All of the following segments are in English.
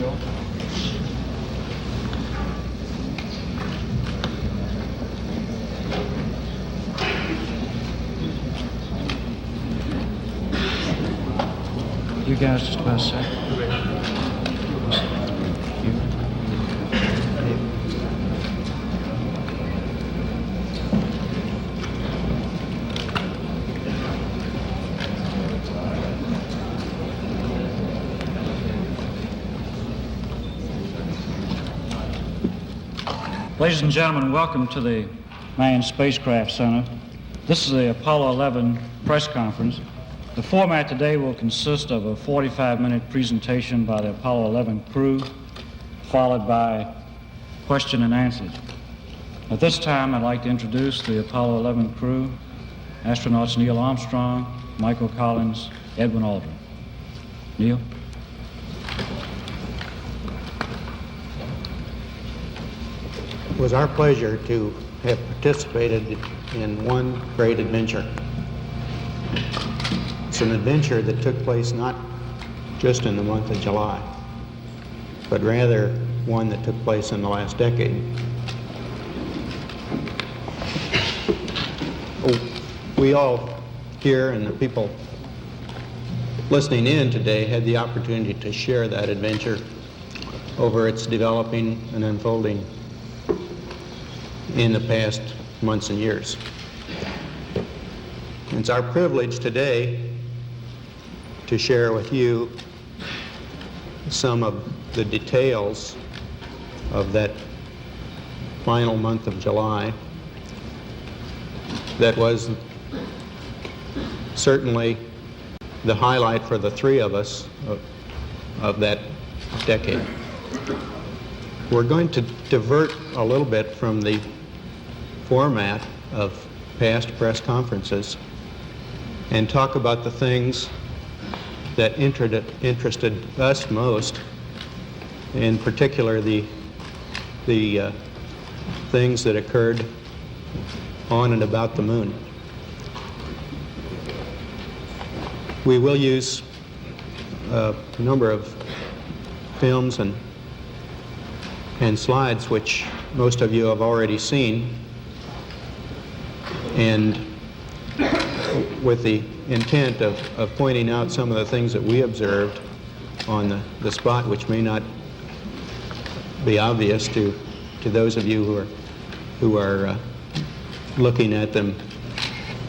Neil. You guys just about a sec. Ladies and gentlemen, welcome to the Manned Spacecraft Center. This is the Apollo 11 press conference. The format today will consist of a 45-minute presentation by the Apollo 11 crew, followed by question and answers. At this time, I'd like to introduce the Apollo 11 crew, astronauts Neil Armstrong, Michael Collins, Edwin Aldrin. Neil? It was our pleasure to have participated in one great adventure. It's an adventure that took place not just in the month of July, but rather one that took place in the last decade. We all here and the people listening in today had the opportunity to share that adventure over its developing and unfolding in the past months and years. It's our privilege today to share with you some of the details of that final month of July that was certainly the highlight for the three of us of that decade. We're going to divert a little bit from the format of past press conferences and talk about the things that interested us most, in particular the things that occurred on and about the moon. We will use a number of films and slides which most of you have already seen, and with the intent of pointing out some of the things that we observed on the spot which may not be obvious to those of you who are looking at them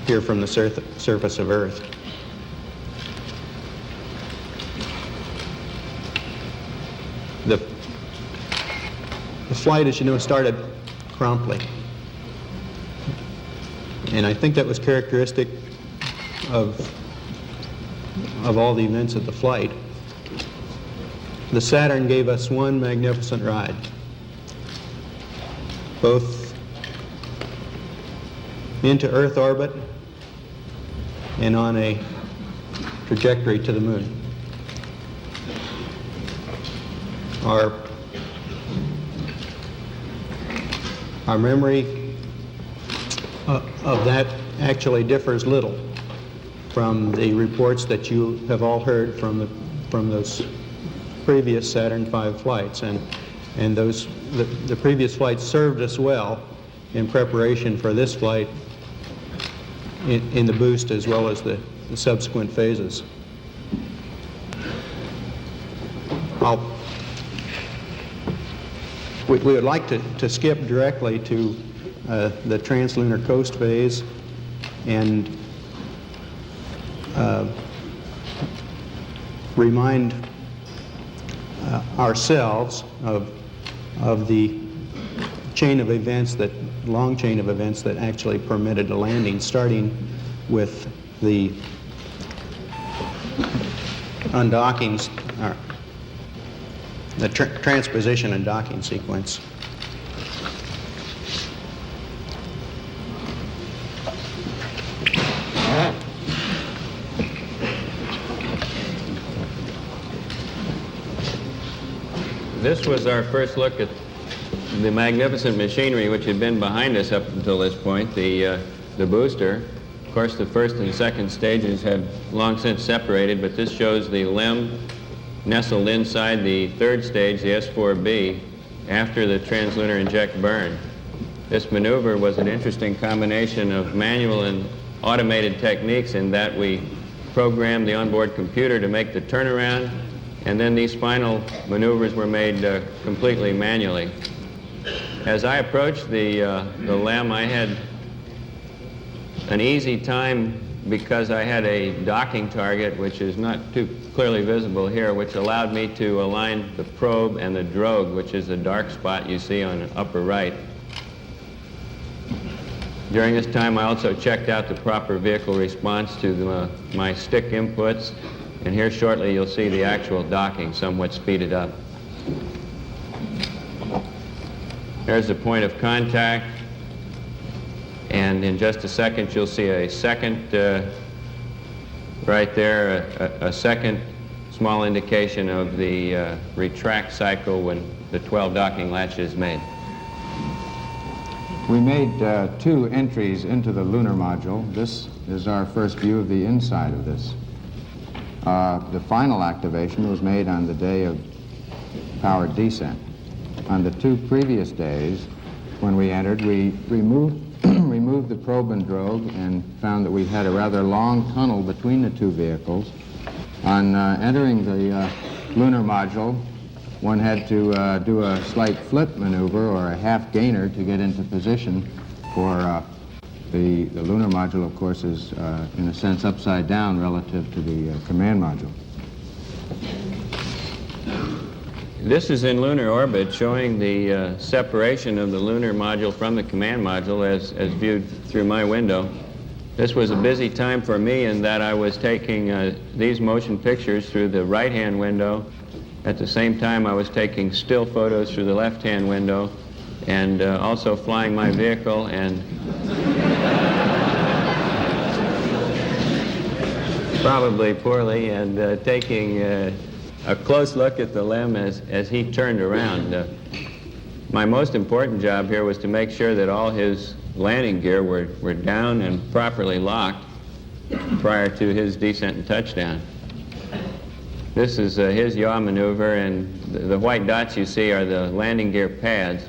here from the surface of Earth. The flight, as you know, started promptly. And I think that was characteristic of all the events of the flight. The Saturn gave us one magnificent ride, both into Earth orbit and on a trajectory to the moon. Our memory of that actually differs little from the reports that you have all heard from those previous Saturn V flights, and the previous flights served us well in preparation for this flight in the boost as well as the subsequent phases. We would like to skip directly to the translunar coast phase and remind ourselves of the long chain of events that actually permitted a landing, starting with the undockings, the transposition and docking sequence. This was our first look at the magnificent machinery which had been behind us up until this point, the booster. Of course, the first and second stages had long since separated, but this shows the LEM nestled inside the third stage, the S-4B, after the translunar inject burn. This maneuver was an interesting combination of manual and automated techniques in that we programmed the onboard computer to make the turnaround, and then these final maneuvers were made completely manually. As I approached the LEM, I had an easy time because I had a docking target, which is not too clearly visible here, which allowed me to align the probe and the drogue, which is the dark spot you see on the upper right. During this time, I also checked out the proper vehicle response to my stick inputs, and here shortly you'll see the actual docking somewhat speeded up. There's the point of contact, and in just a second you'll see a second, right there, a second small indication of the retract cycle when the 12 docking latch is made. We made 2 entries into the lunar module. This is our first view of the inside of this. The final activation was made on the day of powered descent. On the 2 previous days, when we entered, we removed the probe and drogue and found that we had a rather long tunnel between the 2 vehicles. On entering the lunar module, one had to do a slight flip maneuver or a half gainer to get into position for the lunar module, of course, is in a sense upside down relative to the command module. This is in lunar orbit, showing the separation of the lunar module from the command module as viewed through my window. This was a busy time for me in that I was taking these motion pictures through the right-hand window. At the same time, I was taking still photos through the left-hand window and also flying my vehicle and probably poorly, and taking a close look at the LEM as he turned around. My most important job here was to make sure that all his landing gear were down and properly locked prior to his descent and touchdown. This is his yaw maneuver, and the white dots you see are the landing gear pads.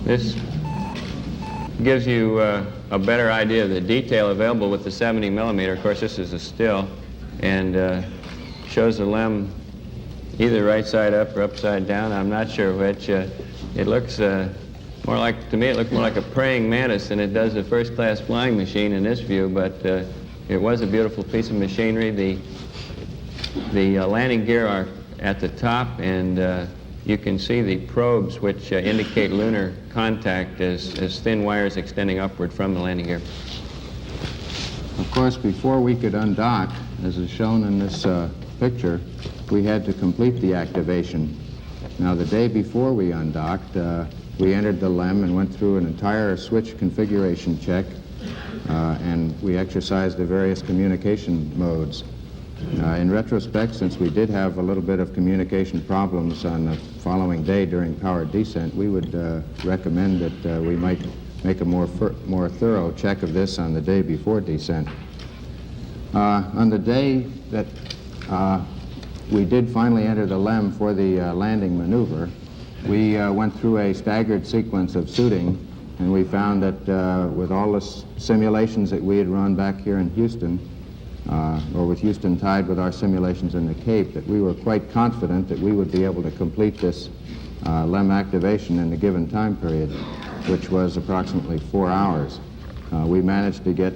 This gives you a better idea of the detail available with the 70 millimeter. Of course, this is a still, and shows the LEM either right side up or upside down. I'm not sure which. It looks more like, to me, it looked more like a praying mantis than it does a first-class flying machine in this view, but it was a beautiful piece of machinery. The landing gear are at the top, and you can see the probes which indicate lunar contact as thin wires extending upward from the landing gear. Of course, before we could undock, as is shown in this picture, we had to complete the activation. Now, the day before we undocked, we entered the LEM and went through an entire switch configuration check, and we exercised the various communication modes. In retrospect, since we did have a little bit of communication problems on the following day during powered descent, we would recommend that we might make a more thorough check of this on the day before descent. On the day that we did finally enter the LEM for the landing maneuver, we went through a staggered sequence of suiting, and we found that with all the simulations that we had run back here in Houston, or with Houston tied with our simulations in the Cape, that we were quite confident that we would be able to complete this LEM activation in the given time period, which was approximately 4 hours. We managed to get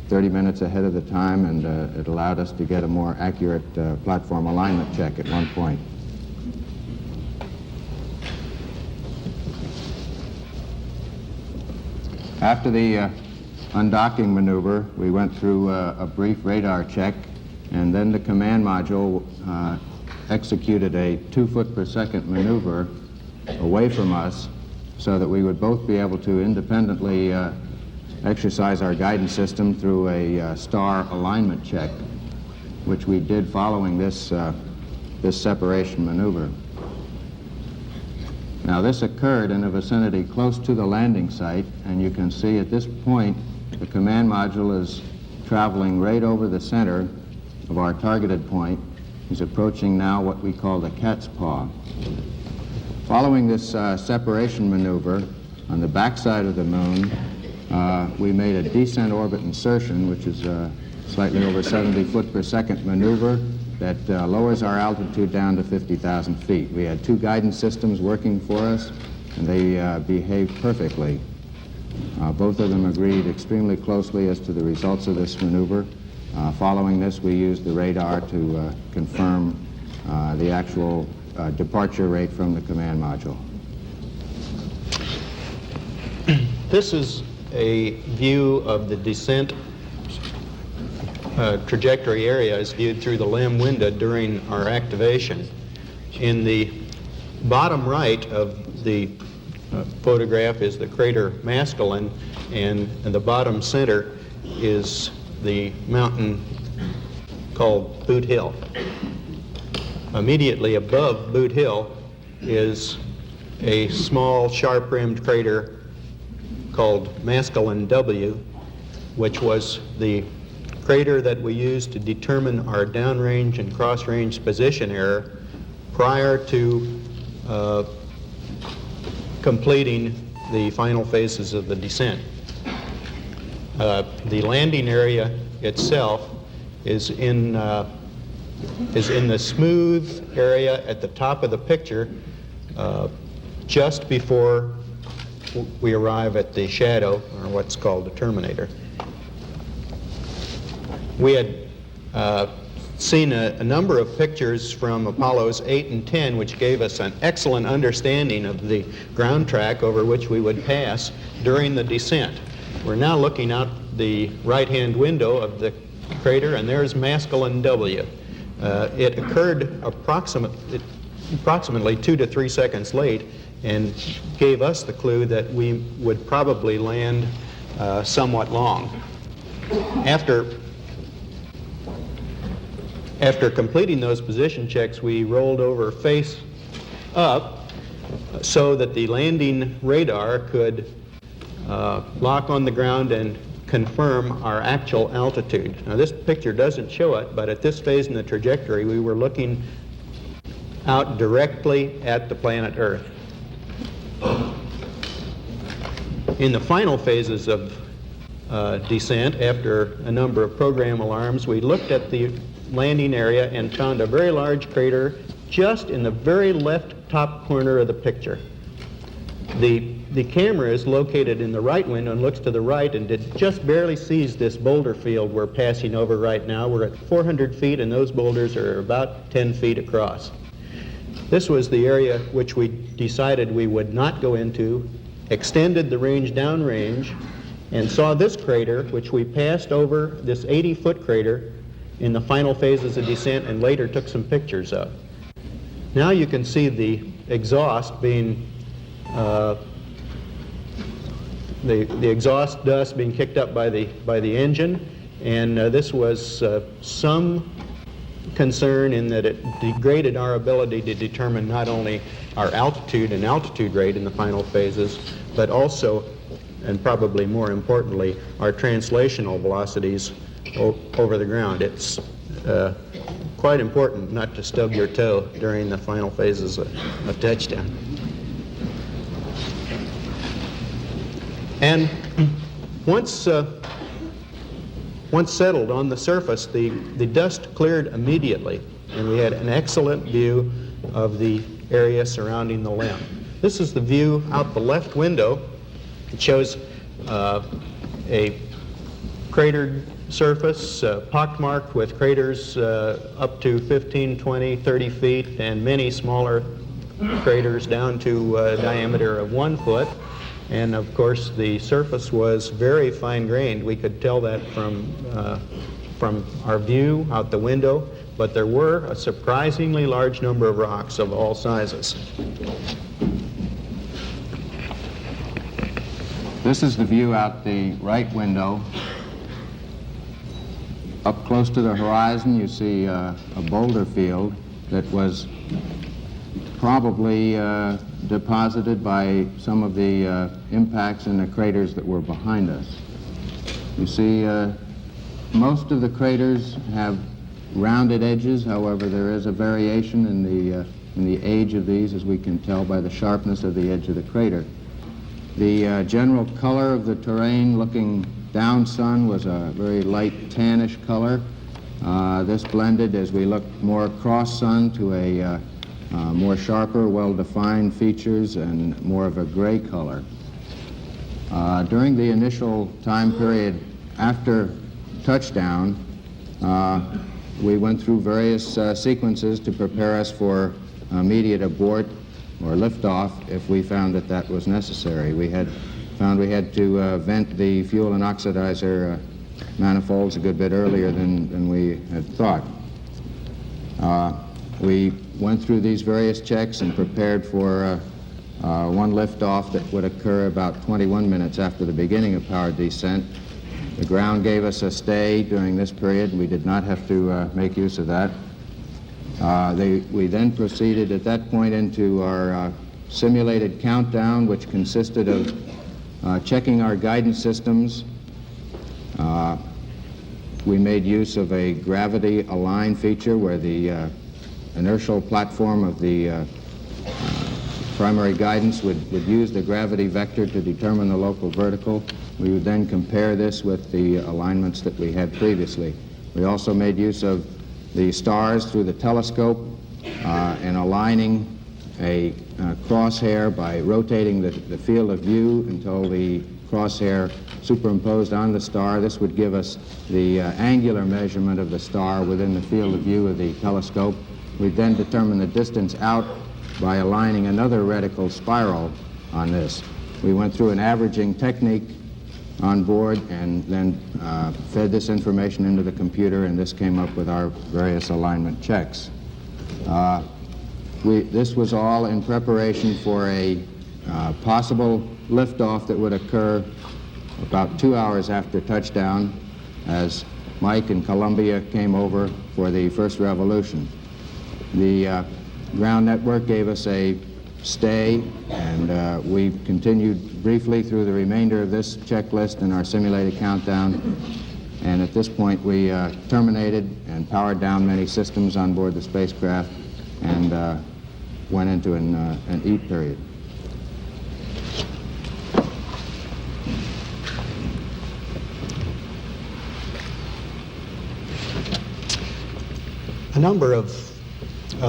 30 minutes ahead of the time, and it allowed us to get a more accurate platform alignment check at one point. After the undocking maneuver, we went through a brief radar check, and then the command module executed a 2 foot per second maneuver away from us so that we would both be able to independently exercise our guidance system through a star alignment check, which we did following this separation maneuver. Now, this occurred in a vicinity close to the landing site, and you can see at this point the command module is traveling right over the center of our targeted point, He's approaching now what we call the cat's paw. Following this separation maneuver on the backside of the moon, we made a descent orbit insertion, which is slightly over 70 foot per second maneuver that lowers our altitude down to 50,000 feet. We had two guidance systems working for us, and they behaved perfectly. Both of them agreed extremely closely as to the results of this maneuver. Following this, we used the radar to confirm the actual departure rate from the command module. This is a view of the descent trajectory area as viewed through the LEM window during our activation. In the bottom right of the photograph is the crater Maskelyne, and in the bottom center is the mountain called Boot Hill. Immediately above Boot Hill is a small sharp-rimmed crater called Maskelyne W, which was the crater that we used to determine our downrange and cross-range position error prior to completing the final phases of the descent. The landing area itself is in the smooth area at the top of the picture, just before we arrive at the shadow, or what's called the terminator. We had seen a number of pictures from Apollos 8 and 10, which gave us an excellent understanding of the ground track over which we would pass during the descent. We're now looking out the right-hand window of the crater, and there's Maskelyne W. It occurred approximately 2 to 3 seconds late, and gave us the clue that we would probably land somewhat long. After completing those position checks, we rolled over face up so that the landing radar could lock on the ground and confirm our actual altitude. Now, this picture doesn't show it, but at this phase in the trajectory, we were looking out directly at the planet Earth. In the final phases of descent, after a number of program alarms, we looked at the landing area and found a very large crater just in the very left top corner of the picture. The camera is located in the right window and looks to the right, and it just barely sees this boulder field we're passing over right now. We're at 400 feet, and those boulders are about 10 feet across. This was the area which we decided we would not go into, extended the range downrange, and saw this crater, which we passed over, this 80-foot crater, in the final phases of descent, and later took some pictures of. Now you can see the exhaust being, the exhaust dust being kicked up by the engine, and this was some concern in that it degraded our ability to determine not only our altitude and altitude rate in the final phases, but also, and probably more importantly, our translational velocities over the ground. It's quite important not to stub your toe during the final phases of touchdown. And once settled on the surface, the dust cleared immediately, and we had an excellent view of the area surrounding the LEM. This is the view out the left window. It shows a cratered surface, pockmarked with craters up to 15, 20, 30 feet, and many smaller craters down to a diameter of 1 foot. And of course, the surface was very fine-grained. We could tell that from our view out the window, but there were a surprisingly large number of rocks of all sizes. This is the view out the right window. Up close to the horizon, you see a boulder field that was probably deposited by some of the impacts in the craters that were behind us. You see, most of the craters have rounded edges. However, there is a variation in the age of these, as we can tell by the sharpness of the edge of the crater. The general color of the terrain looking down sun was a very light tannish color. This blended as we looked more cross sun to a more sharper, well-defined features and more of a gray color. During the initial time period after touchdown, we went through various sequences to prepare us for immediate abort or liftoff if we found that that was necessary. We found we had to vent the fuel and oxidizer manifolds a good bit earlier than we had thought. We went through these various checks and prepared for one liftoff that would occur about 21 minutes after the beginning of powered descent. The ground gave us a stay during this period, and we did not have to make use of that. We then proceeded at that point into our simulated countdown, which consisted of checking our guidance systems. We made use of a gravity align feature where the inertial platform of the primary guidance would use the gravity vector to determine the local vertical. We would then compare this with the alignments that we had previously. We also made use of the stars through the telescope and aligning a crosshair by rotating the field of view until the crosshair superimposed on the star. This would give us the angular measurement of the star within the field of view of the telescope. We then determine the distance out by aligning another reticle spiral on this. We went through an averaging technique on board and then fed this information into the computer, and this came up with our various alignment checks. This was all in preparation for a possible liftoff that would occur about 2 hours after touchdown as Mike and Columbia came over for the first revolution. The ground network gave us a stay, and we continued briefly through the remainder of this checklist in our simulated countdown. And at this point, we terminated and powered down many systems on board the spacecraft and went into an eat period. A number of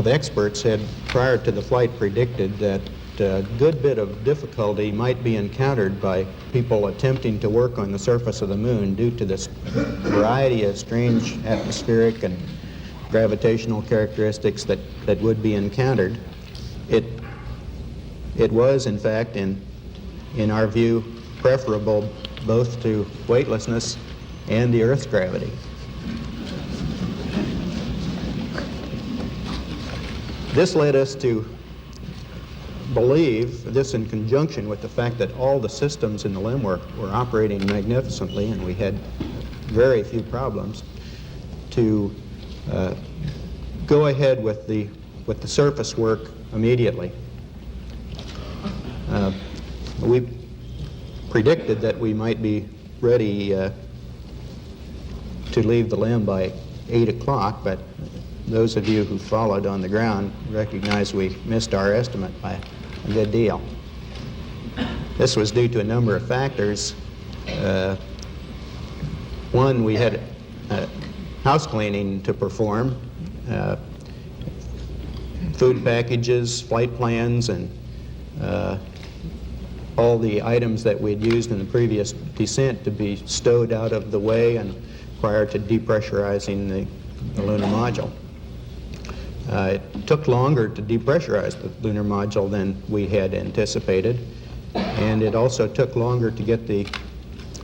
experts had, prior to the flight, predicted that a good bit of difficulty might be encountered by people attempting to work on the surface of the moon due to this variety of strange atmospheric and gravitational characteristics that would be encountered. It was, in fact, in our view, preferable both to weightlessness and the Earth's gravity. This led us to believe, this in conjunction with the fact that all the systems in the LIM were operating magnificently and we had very few problems, to go ahead with the surface work immediately. We predicted that we might be ready to leave the LIM by 8 o'clock, but those of you who followed on the ground recognize we missed our estimate by a good deal. This was due to a number of factors. One, we had house cleaning to perform, food packages, flight plans, and all the items that we'd used in the previous descent to be stowed out of the way and prior to depressurizing the lunar module. It took longer to depressurize the lunar module than we had anticipated, and it also took longer to get the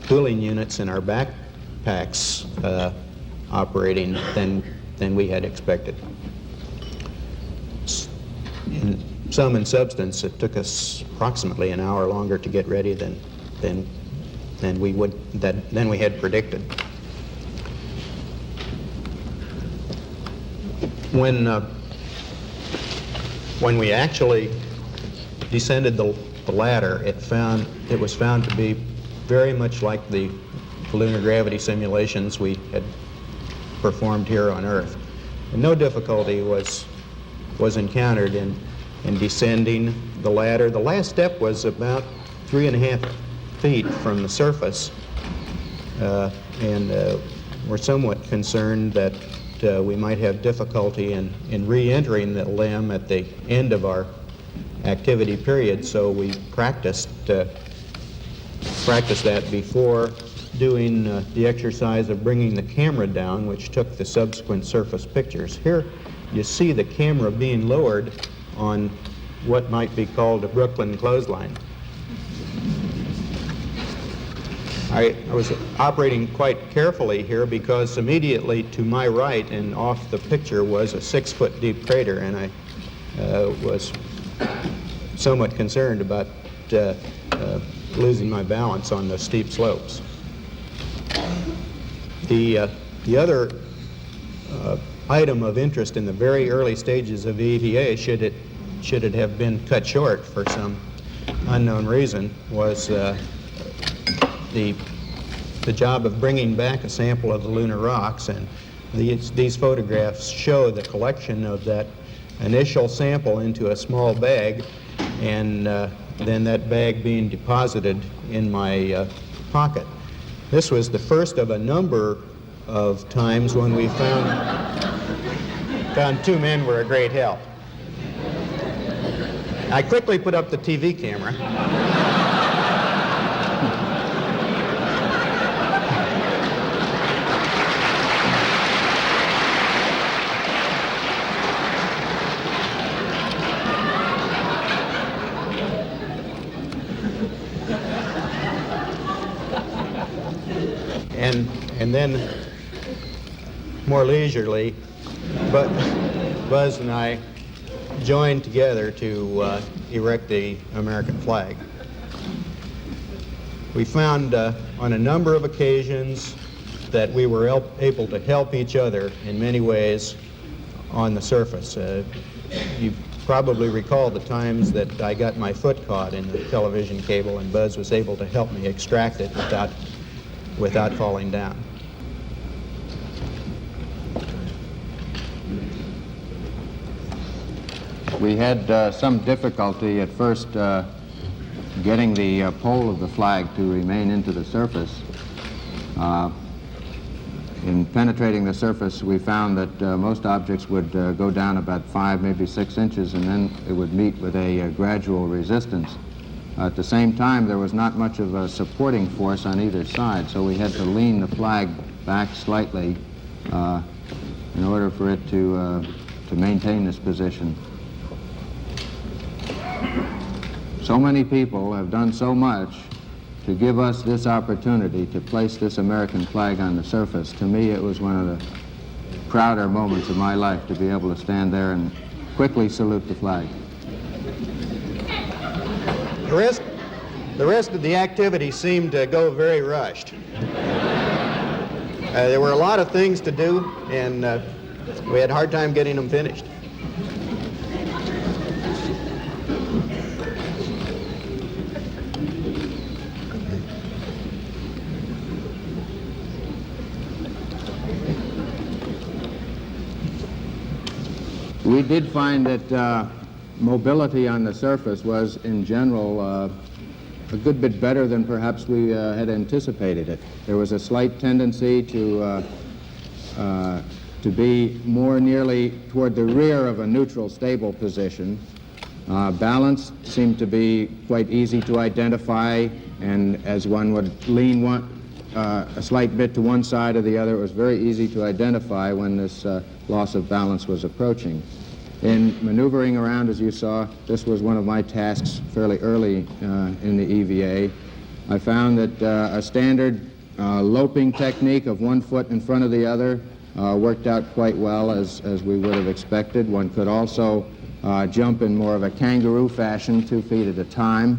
cooling units in our backpacks operating than we had expected. In sum and substance, it took us approximately an hour longer to get ready than we had predicted. When we actually descended the ladder, it was found to be very much like the lunar gravity simulations we had performed here on Earth. no difficulty was encountered in descending the ladder. The last step was about 3.5 feet from the surface, and we're somewhat concerned that we might have difficulty in re-entering the limb at the end of our activity period, so we practiced that before doing the exercise of bringing the camera down, which took the subsequent surface pictures. Here you see the camera being lowered on what might be called a Brooklyn clothesline. I was operating quite carefully here because immediately to my right and off the picture was a 6-foot deep crater, and I was somewhat concerned about losing my balance on the steep slopes. The other item of interest in the very early stages of EVA, should it have been cut short for some unknown reason, was the job of bringing back a sample of the lunar rocks, and these photographs show the collection of that initial sample into a small bag, and then that bag being deposited in my pocket. This was the first of a number of times when we found two men were a great help. I quickly put up the TV camera. And then, more leisurely, but Buzz and I joined together to erect the American flag. We found on a number of occasions that we were able to help each other in many ways on the surface. You probably recall the times that I got my foot caught in the television cable, and Buzz was able to help me extract it without falling down. We had some difficulty at first getting the pole of the flag to remain into the surface. In penetrating the surface, we found that most objects would go down about 5, maybe 6 inches, and then it would meet with a gradual resistance. At the same time, there was not much of a supporting force on either side, so we had to lean the flag back slightly in order for it to maintain this position. So many people have done so much to give us this opportunity to place this American flag on the surface. To me, it was one of the prouder moments of my life to be able to stand there and quickly salute the flag. The rest of the activity seemed to go very rushed. There were a lot of things to do, and we had a hard time getting them finished. We did find that mobility on the surface was, in general, a good bit better than perhaps we had anticipated it. There was a slight tendency to be more nearly toward the rear of a neutral, stable position. Balance seemed to be quite easy to identify, and as one would lean a slight bit to one side or the other, it was very easy to identify when this loss of balance was approaching. In maneuvering around, as you saw, this was one of my tasks fairly early in the EVA. I found that a standard loping technique of one foot in front of the other worked out quite well, as we would have expected. One could also jump in more of a kangaroo fashion, 2 feet at a time.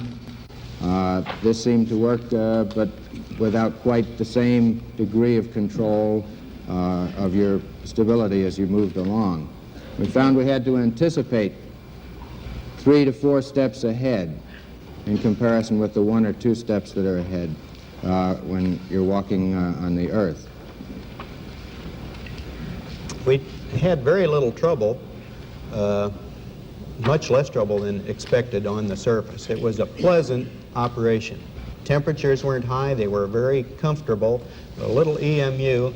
This seemed to work, but without quite the same degree of control of your stability as you moved along. We found we had to anticipate 3 to 4 steps ahead in comparison with the 1 or 2 steps that are ahead when you're walking on the earth. had very little trouble, much less trouble than expected on the surface. It was a pleasant operation. Temperatures weren't high, they were very comfortable. A little EMU,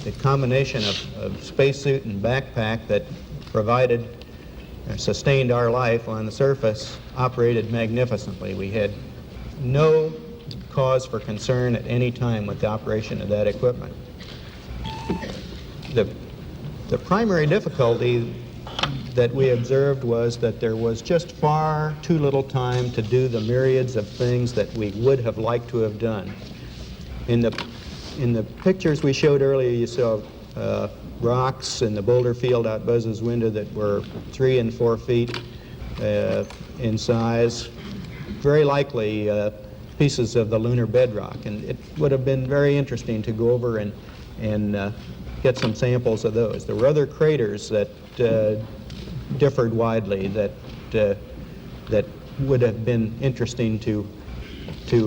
the combination of spacesuit and backpack that provided, sustained our life on the surface, operated magnificently. We had no cause for concern at any time with the operation of that equipment. The primary difficulty that we observed was that there was just far too little time to do the myriads of things that we would have liked to have done. In the pictures we showed earlier, you saw rocks in the boulder field out Buzz's window that were 3 and 4 feet in size, very likely pieces of the lunar bedrock. And it would have been very interesting to go over and get some samples of those. There were other craters that differed widely that would have been interesting to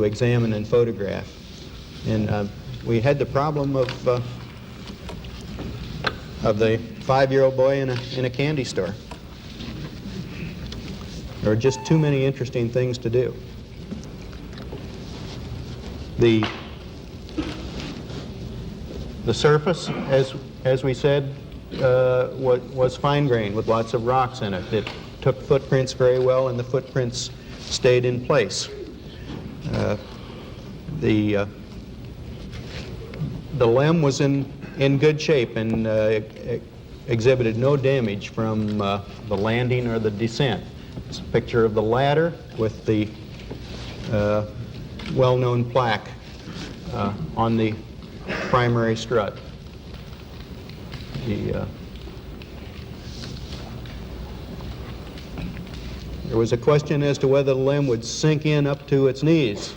examine and photograph. And we had the problem of the 5-year-old boy in a candy store. There were just too many interesting things to do. The surface, as we said, was fine-grained with lots of rocks in it. It took footprints very well, and the footprints stayed in place. The LEM was in good shape and exhibited no damage from the landing or the descent. It's a picture of the ladder with the well-known plaque on the primary strut. There was a question as to whether the LEM would sink in up to its knees.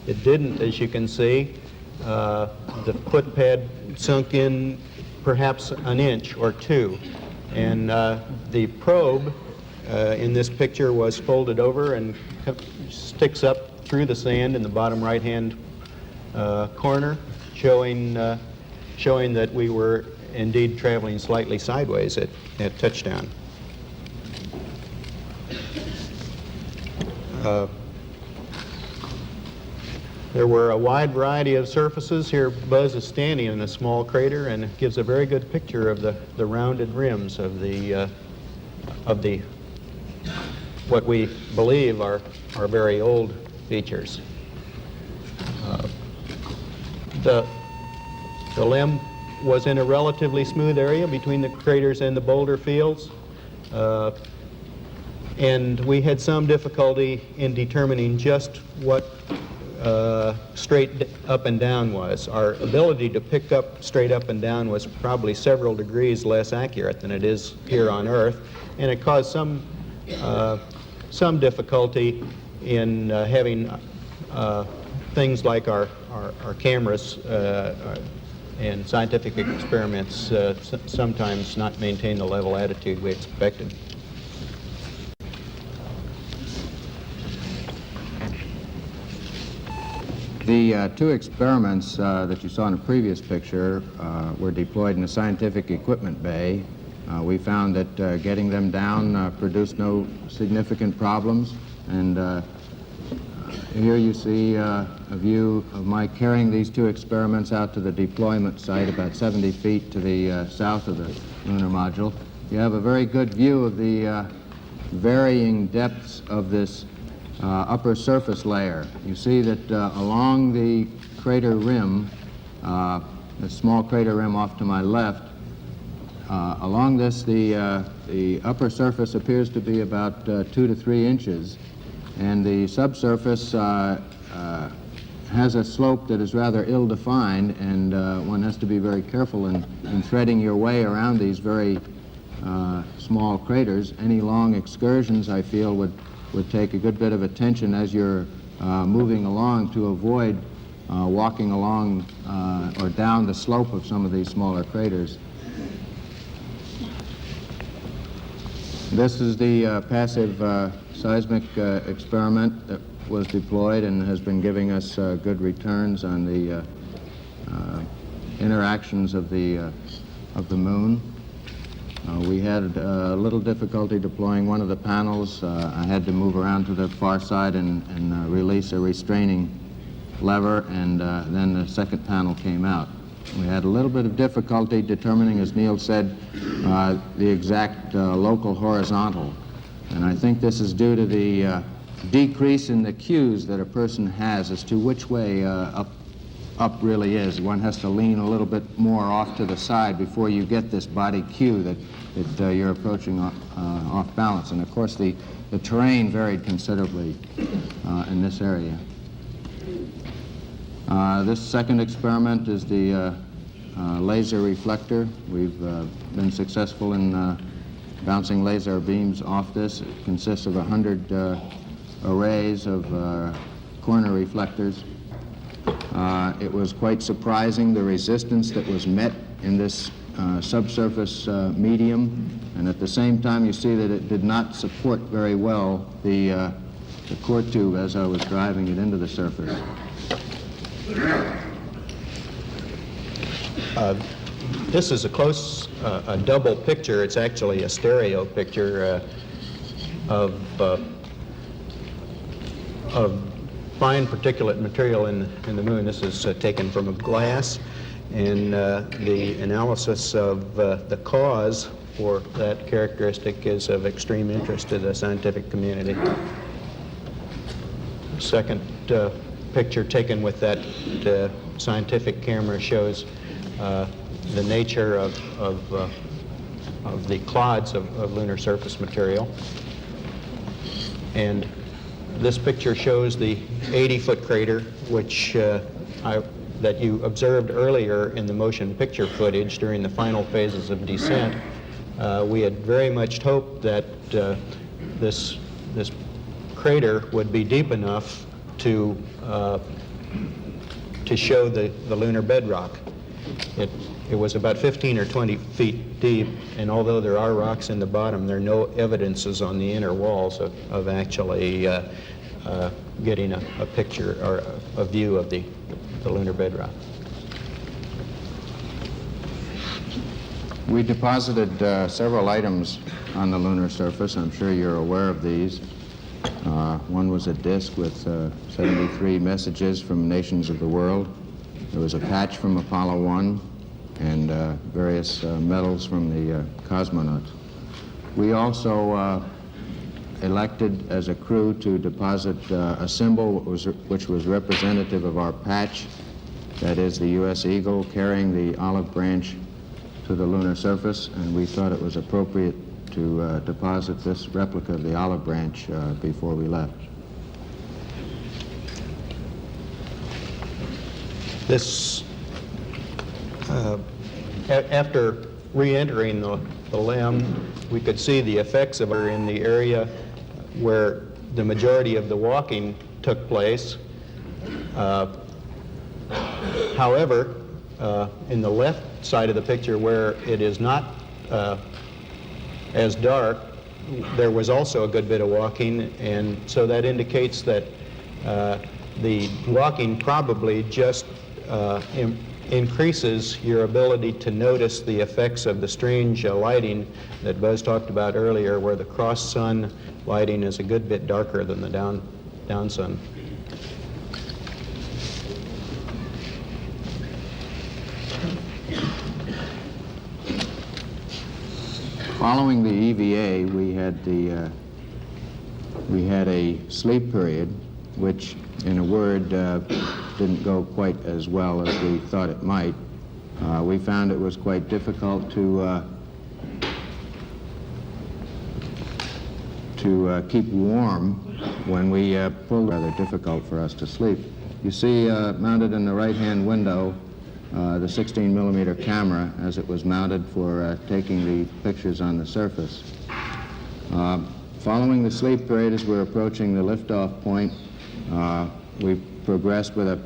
It didn't, as you can see. The footpad sunk in perhaps an inch or 2. And the probe in this picture was folded over and sticks up through the sand in the bottom right-hand corner, showing that we were indeed traveling slightly sideways at touchdown. There were a wide variety of surfaces. Here Buzz is standing in a small crater, and it gives a very good picture of the rounded rims of the what we believe are very old features. The LEM was in a relatively smooth area between the craters and the boulder fields, and we had some difficulty in determining just what straight up and down was. Our ability to pick up straight up and down was probably several degrees less accurate than it is here on Earth, and it caused some difficulty in having things like our cameras and scientific experiments sometimes not maintain the level attitude we expected. The 2 experiments that you saw in a previous picture were deployed in a scientific equipment bay. We found that getting them down produced no significant problems, and here you see a view of my carrying these 2 experiments out to the deployment site about 70 feet to the south of the lunar module. You have a very good view of the varying depths of this upper surface layer. You see that along the crater rim, the small crater rim off to my left, along this the upper surface appears to be about 2 to 3 inches, and the subsurface has a slope that is rather ill-defined, and one has to be very careful in threading your way around these very small craters. Any long excursions, I feel, would take a good bit of attention as you're moving along to avoid walking along or down the slope of some of these smaller craters. This is the passive seismic experiment that was deployed and has been giving us good returns on the interactions of the of the moon. We had a little difficulty deploying one of the panels. I had to move around to the far side and release a restraining lever, and then the second panel came out. We had a little bit of difficulty determining, as Neil said, the exact local horizontal. And I think this is due to the decrease in the cues that a person has as to which way up really is. One has to lean a little bit more off to the side before you get this body cue that you're approaching off balance. And of course the terrain varied considerably in this area. This second experiment is the laser reflector. We've been successful in bouncing laser beams off this. It consists of 100 arrays of corner reflectors. It was quite surprising, the resistance that was met in this subsurface medium, and at the same time you see that it did not support very well the core tube as I was driving it into the surface. This is a close, a double picture. It's actually a stereo picture of fine particulate material in the moon. This is taken from a glass, and the analysis of the cause for that characteristic is of extreme interest to the scientific community. Second picture taken with that scientific camera shows the nature of the clods of lunar surface material. And this picture shows the 80-foot crater, which that you observed earlier in the motion picture footage during the final phases of descent. We had very much hoped that this crater would be deep enough to show the lunar bedrock. It was about 15 or 20 feet deep, and although there are rocks in the bottom, there are no evidences on the inner walls of actually getting a picture or a view of the lunar bedrock. We deposited several items on the lunar surface. I'm sure you're aware of these. One was a disk with 73 messages from nations of the world. There was a patch from Apollo 1 and various medals from the cosmonauts. We also elected as a crew to deposit a symbol which was representative of our patch, that is the U.S. Eagle carrying the olive branch to the lunar surface, and we thought it was appropriate to deposit this replica of the olive branch before we left. This, after re-entering the LEM, we could see the effects of it in the area where the majority of the walking took place. However, in the left side of the picture where it is not as dark, there was also a good bit of walking, and so that indicates that the walking probably just increases your ability to notice the effects of the strange lighting that Buzz talked about earlier, where the cross-sun lighting is a good bit darker than the down sun. Following the EVA, we had a sleep period, which, in a word, didn't go quite as well as we thought it might. We found it was quite difficult to keep warm when we pulled. Rather difficult for us to sleep. You see, mounted in the right-hand window, the 16-millimeter camera as it was mounted for taking the pictures on the surface. Following the sleep period, as we're approaching the liftoff point, we progressed with a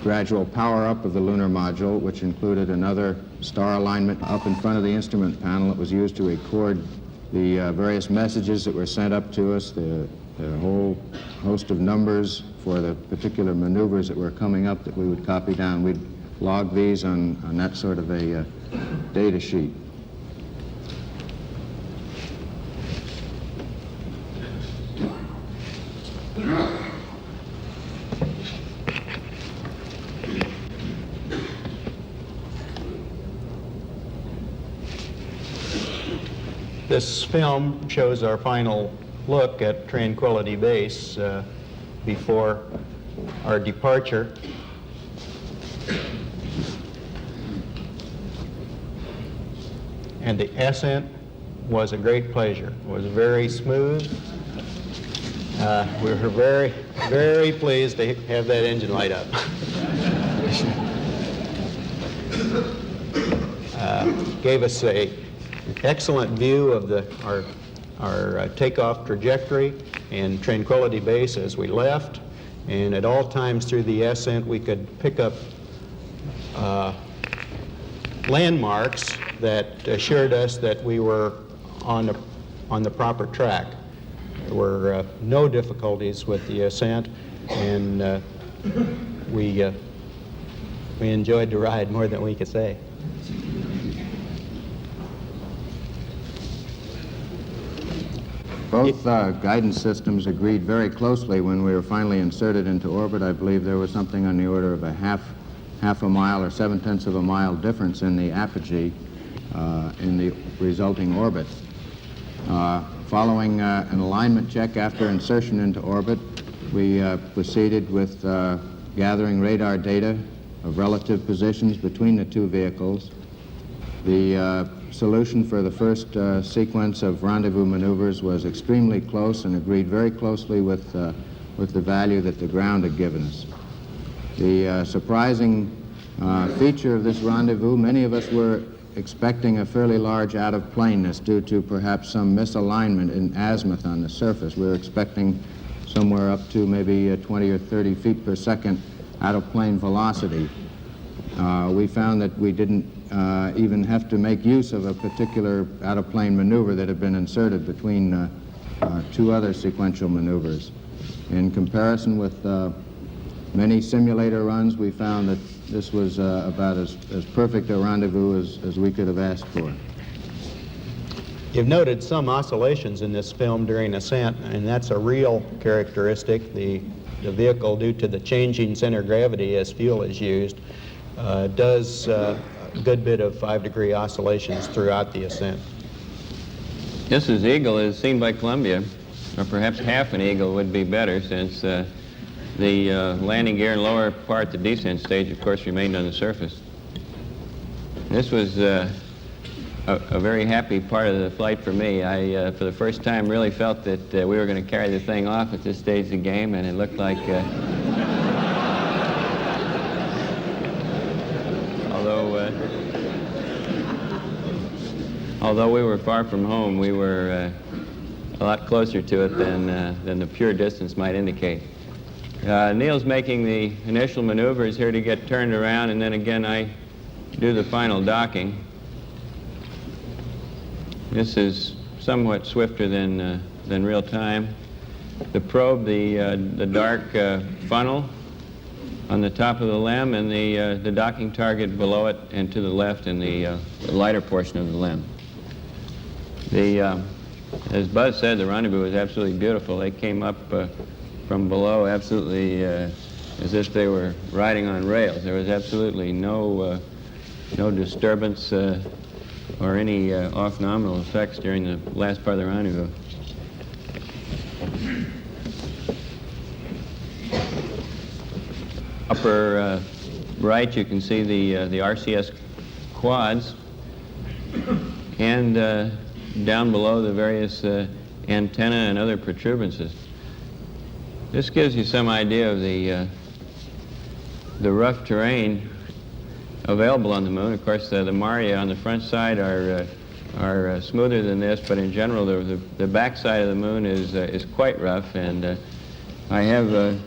gradual power-up of the lunar module, which included another star alignment up in front of the instrument panel that was used to record the various messages that were sent up to us, the whole host of numbers for the particular maneuvers that were coming up that we would copy down. We'd log these on that sort of a data sheet. This film shows our final look at Tranquility Base before our departure. And the ascent was a great pleasure. It was very smooth. We were very, very pleased to have that engine light up. Gave us an excellent view of our takeoff trajectory and Tranquility Base as we left. And at all times through the ascent, we could pick up landmarks that assured us that we were on the proper track. There were no difficulties with the ascent, and we enjoyed the ride more than we could say. Both guidance systems agreed very closely when we were finally inserted into orbit. I believe there was something on the order of a half a mile or 7/10 of a mile difference in the apogee in the resulting orbit. Following an alignment check after insertion into orbit, we proceeded with gathering radar data of relative positions between the two vehicles. The solution for the first sequence of rendezvous maneuvers was extremely close and agreed very closely with the value that the ground had given us. The surprising feature of this rendezvous, many of us were expecting a fairly large out-of-planeness due to perhaps some misalignment in azimuth on the surface. We were expecting somewhere up to maybe 20 or 30 feet per second out-of-plane velocity. We found that we didn't even have to make use of a particular out-of-plane maneuver that had been inserted between two other sequential maneuvers. In comparison with many simulator runs, we found that this was about as perfect a rendezvous as we could have asked for. You've noted some oscillations in this film during ascent, and that's a real characteristic. The vehicle, due to the changing center of gravity as fuel is used, does a good bit of 5-degree oscillations throughout the ascent. This is Eagle is seen by Columbia, or perhaps half an Eagle would be better, since the landing gear and lower part, the descent stage, of course, remained on the surface. This was a very happy part of the flight for me. I, for the first time, really felt that we were going to carry the thing off at this stage of the game, and it looked like, although we were far from home, we were a lot closer to it than the pure distance might indicate. Neil's making the initial maneuvers here to get turned around, and then again I do the final docking. This is somewhat swifter than real time. The probe, the dark funnel on the top of the LEM, and the docking target below it and to the left in the lighter portion of the LEM. As Buzz said, the rendezvous was absolutely beautiful. They came up from below absolutely as if they were riding on rails. There was absolutely no disturbance or any off-nominal effects during the last part of the rendezvous. Upper right, you can see the RCS quads, and down below the various antenna and other protuberances. This gives you some idea of the rough terrain available on the moon. Of course, the Maria on the front side are smoother than this, but in general, the back side of the moon is quite rough. And I have,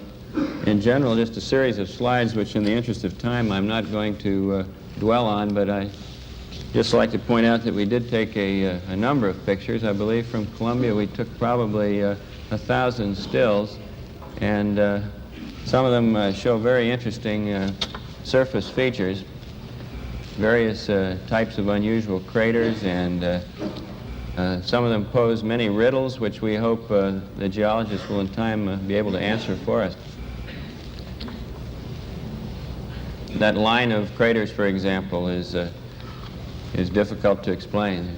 in general, just a series of slides, which, in the interest of time, I'm not going to dwell on. But I just like to point out that we did take a number of pictures. I believe from Columbia, we took probably 1,000 stills. And some of them show very interesting surface features. various types of unusual craters, and some of them pose many riddles, which we hope the geologists will in time be able to answer for us. That line of craters, for example, is difficult to explain,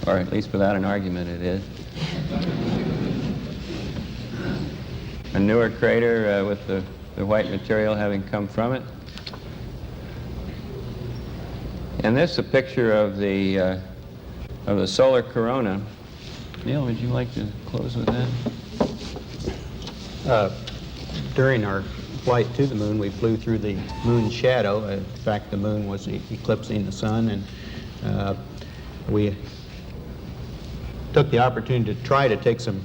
or at least without an argument it is. A newer crater with the white material having come from it. And this is a picture of the solar corona. Neil, would you like to close with that? During our flight to the moon, we flew through the moon's shadow. In fact, the moon was eclipsing the sun, and we took the opportunity to try to take some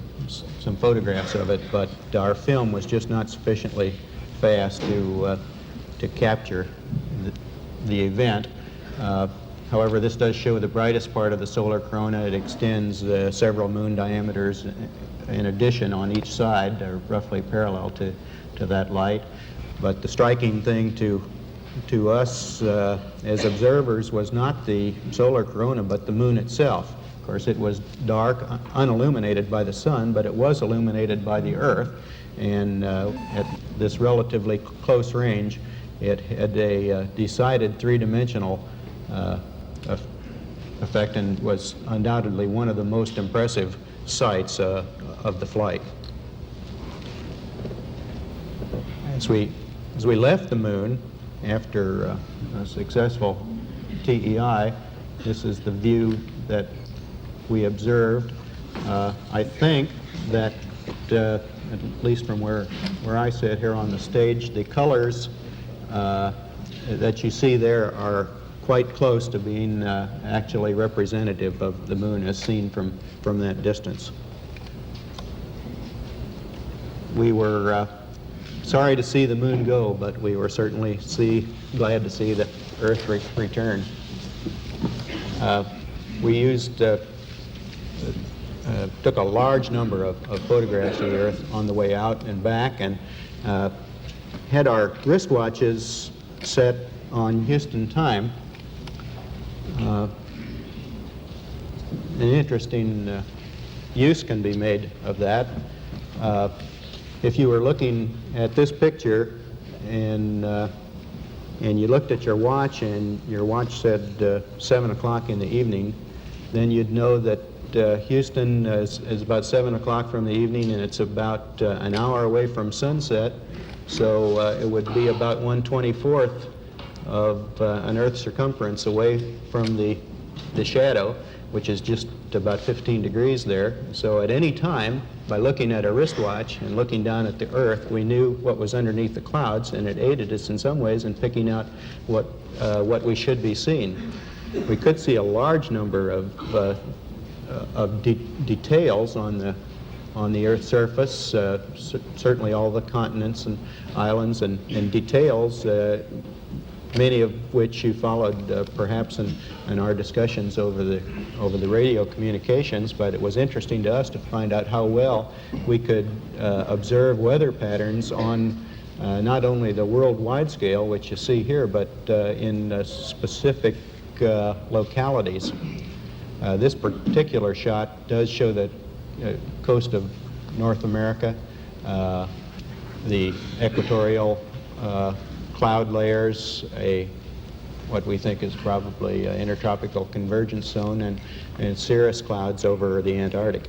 photographs of it, but our film was just not sufficiently fast to capture the event. However, this does show the brightest part of the solar corona. It extends several moon diameters in addition on each side. They're roughly parallel to that light. But the striking thing to us as observers was not the solar corona, but the moon itself. Of course, it was dark, unilluminated by the sun, but it was illuminated by the Earth. And at this relatively close range, it had a decided three-dimensional effect and was undoubtedly one of the most impressive sights of the flight. As we left the moon after a successful TEI, this is the view that we observed. I think that, at least from where I sit here on the stage, the colors that you see there are quite close to being actually representative of the moon as seen from that distance. We were sorry to see the moon go, but we were certainly glad to see the Earth return. We took a large number of photographs of the Earth on the way out and back, and had our wristwatches set on Houston time. An interesting use can be made of that. If you were looking at this picture and you looked at your watch and your watch said 7 o'clock in the evening, then you'd know that Houston is about 7 o'clock from the evening, and it's about an hour away from sunset. So it would be about 1/24th of an Earth's circumference away from the shadow, which is just about 15 degrees there. So at any time, by looking at a wristwatch and looking down at the Earth, we knew what was underneath the clouds, and it aided us in some ways in picking out what we should be seeing. We could see a large number of details on the Earth's surface, certainly all the continents and islands and details, many of which you followed perhaps in our discussions over the radio communications. But it was interesting to us to find out how well we could observe weather patterns on not only the worldwide scale, which you see here, but in specific localities. This particular shot does show the coast of North America, the equatorial cloud layers, what we think is probably an intertropical convergence zone, and cirrus clouds over the Antarctic.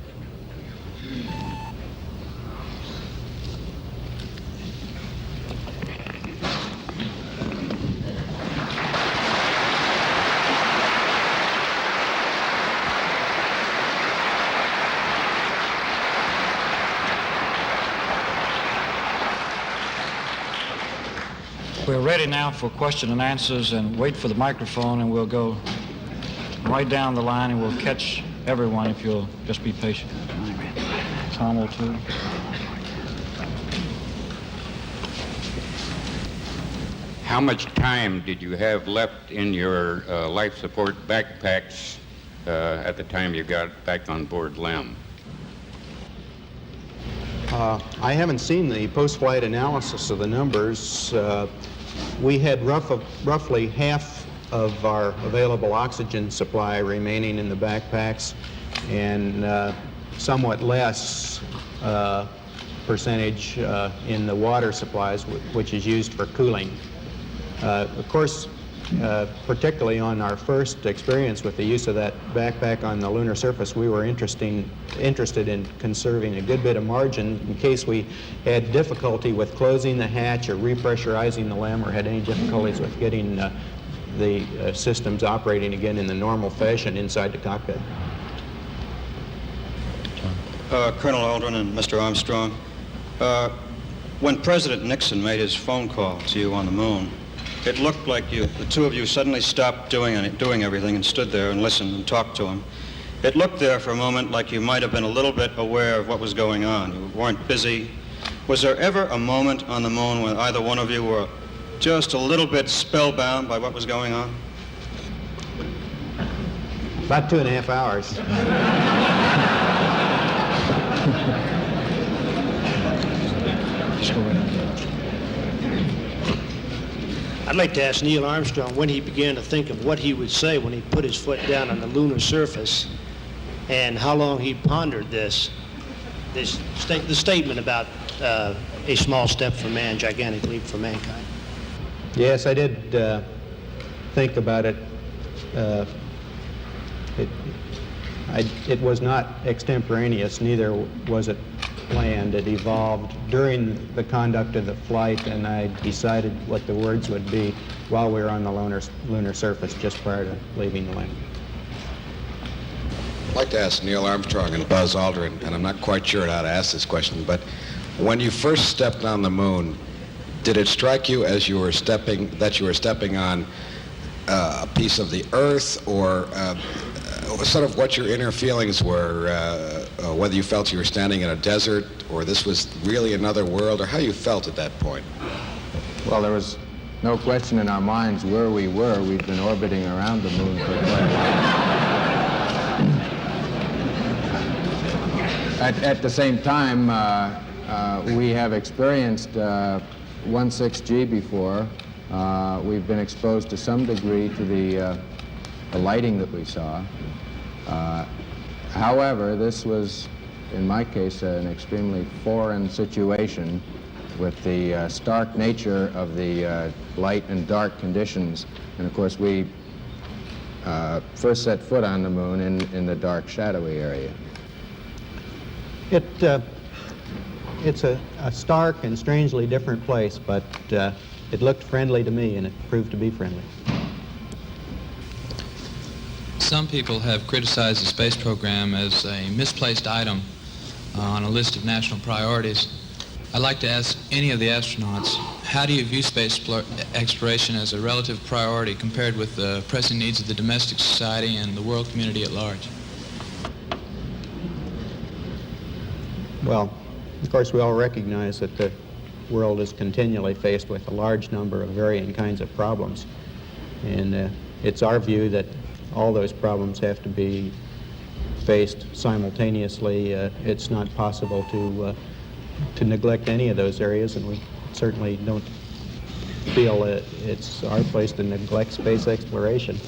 We're ready now for question and answers, and wait for the microphone, and we'll go right down the line, and we'll catch everyone if you'll just be patient. Tom will too. How much time did you have left in your life support backpacks at the time you got back on board LEM? I haven't seen the post-flight analysis of the numbers. We had roughly half of our available oxygen supply remaining in the backpacks, and somewhat less percentage in the water supplies, which is used for cooling. Of course, particularly on our first experience with the use of that backpack on the lunar surface, we were interested in conserving a good bit of margin in case we had difficulty with closing the hatch or repressurizing the LEM, or had any difficulties with getting the systems operating again in the normal fashion inside the cockpit. Colonel Aldrin and Mr. Armstrong, when President Nixon made his phone call to you on the moon, it looked like the two of you suddenly stopped doing everything and stood there and listened and talked to him. It looked there for a moment like you might have been a little bit aware of what was going on. You weren't busy. Was there ever a moment on the moon when either one of you were just a little bit spellbound by what was going on? About 2.5 hours. I'd like to ask Neil Armstrong when he began to think of what he would say when he put his foot down on the lunar surface, and how long he pondered the statement about a small step for man, gigantic leap for mankind. Yes, I did think about it. It was not extemporaneous, neither was it planned. It evolved during the conduct of the flight, and I decided what the words would be while we were on the lunar surface just prior to leaving the landing. I'd like to ask Neil Armstrong and Buzz Aldrin, and I'm not quite sure how to ask this question, but when you first stepped on the moon, did it strike you as you were stepping on a piece of the Earth, or sort of what your inner feelings were, whether you felt you were standing in a desert, or this was really another world, or how you felt at that point? Well, there was no question in our minds where we were. We'd been orbiting around the moon for quite a while. At the same time, we have experienced 1.6G before. We've been exposed to some degree to the lighting that we saw. However, this was, in my case, an extremely foreign situation with the stark nature of the light and dark conditions. And of course, we first set foot on the moon in the dark, shadowy area. It's a stark and strangely different place, but it looked friendly to me, and it proved to be friendly. Some people have criticized the space program as a misplaced item on a list of national priorities. I'd like to ask any of the astronauts, how do you view space exploration as a relative priority compared with the pressing needs of the domestic society and the world community at large? Well, of course, we all recognize that the world is continually faced with a large number of varying kinds of problems. And it's our view that all those problems have to be faced simultaneously. It's not possible to neglect any of those areas, and we certainly don't feel it's our place to neglect space exploration.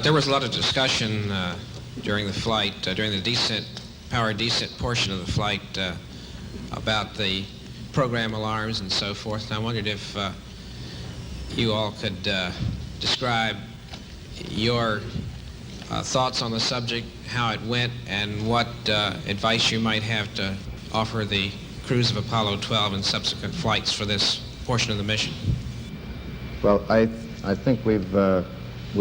There was a lot of discussion during the flight, during the power descent portion of the flight, about the program alarms and so forth. And I wondered if you all could describe your thoughts on the subject, how it went, and what advice you might have to offer the crews of Apollo 12 and subsequent flights for this portion of the mission. Well, I think we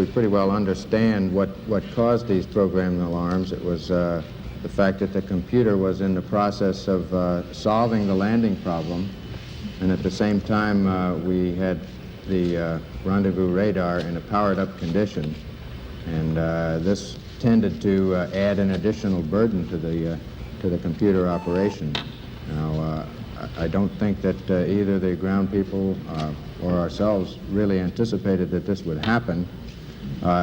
pretty well understand what caused these program alarms. It was the fact that the computer was in the process of solving the landing problem, and at the same time we had the rendezvous radar in a powered-up condition, and this tended to add an additional burden to the computer operation. Now, I don't think that either the ground people or ourselves really anticipated that this would happen.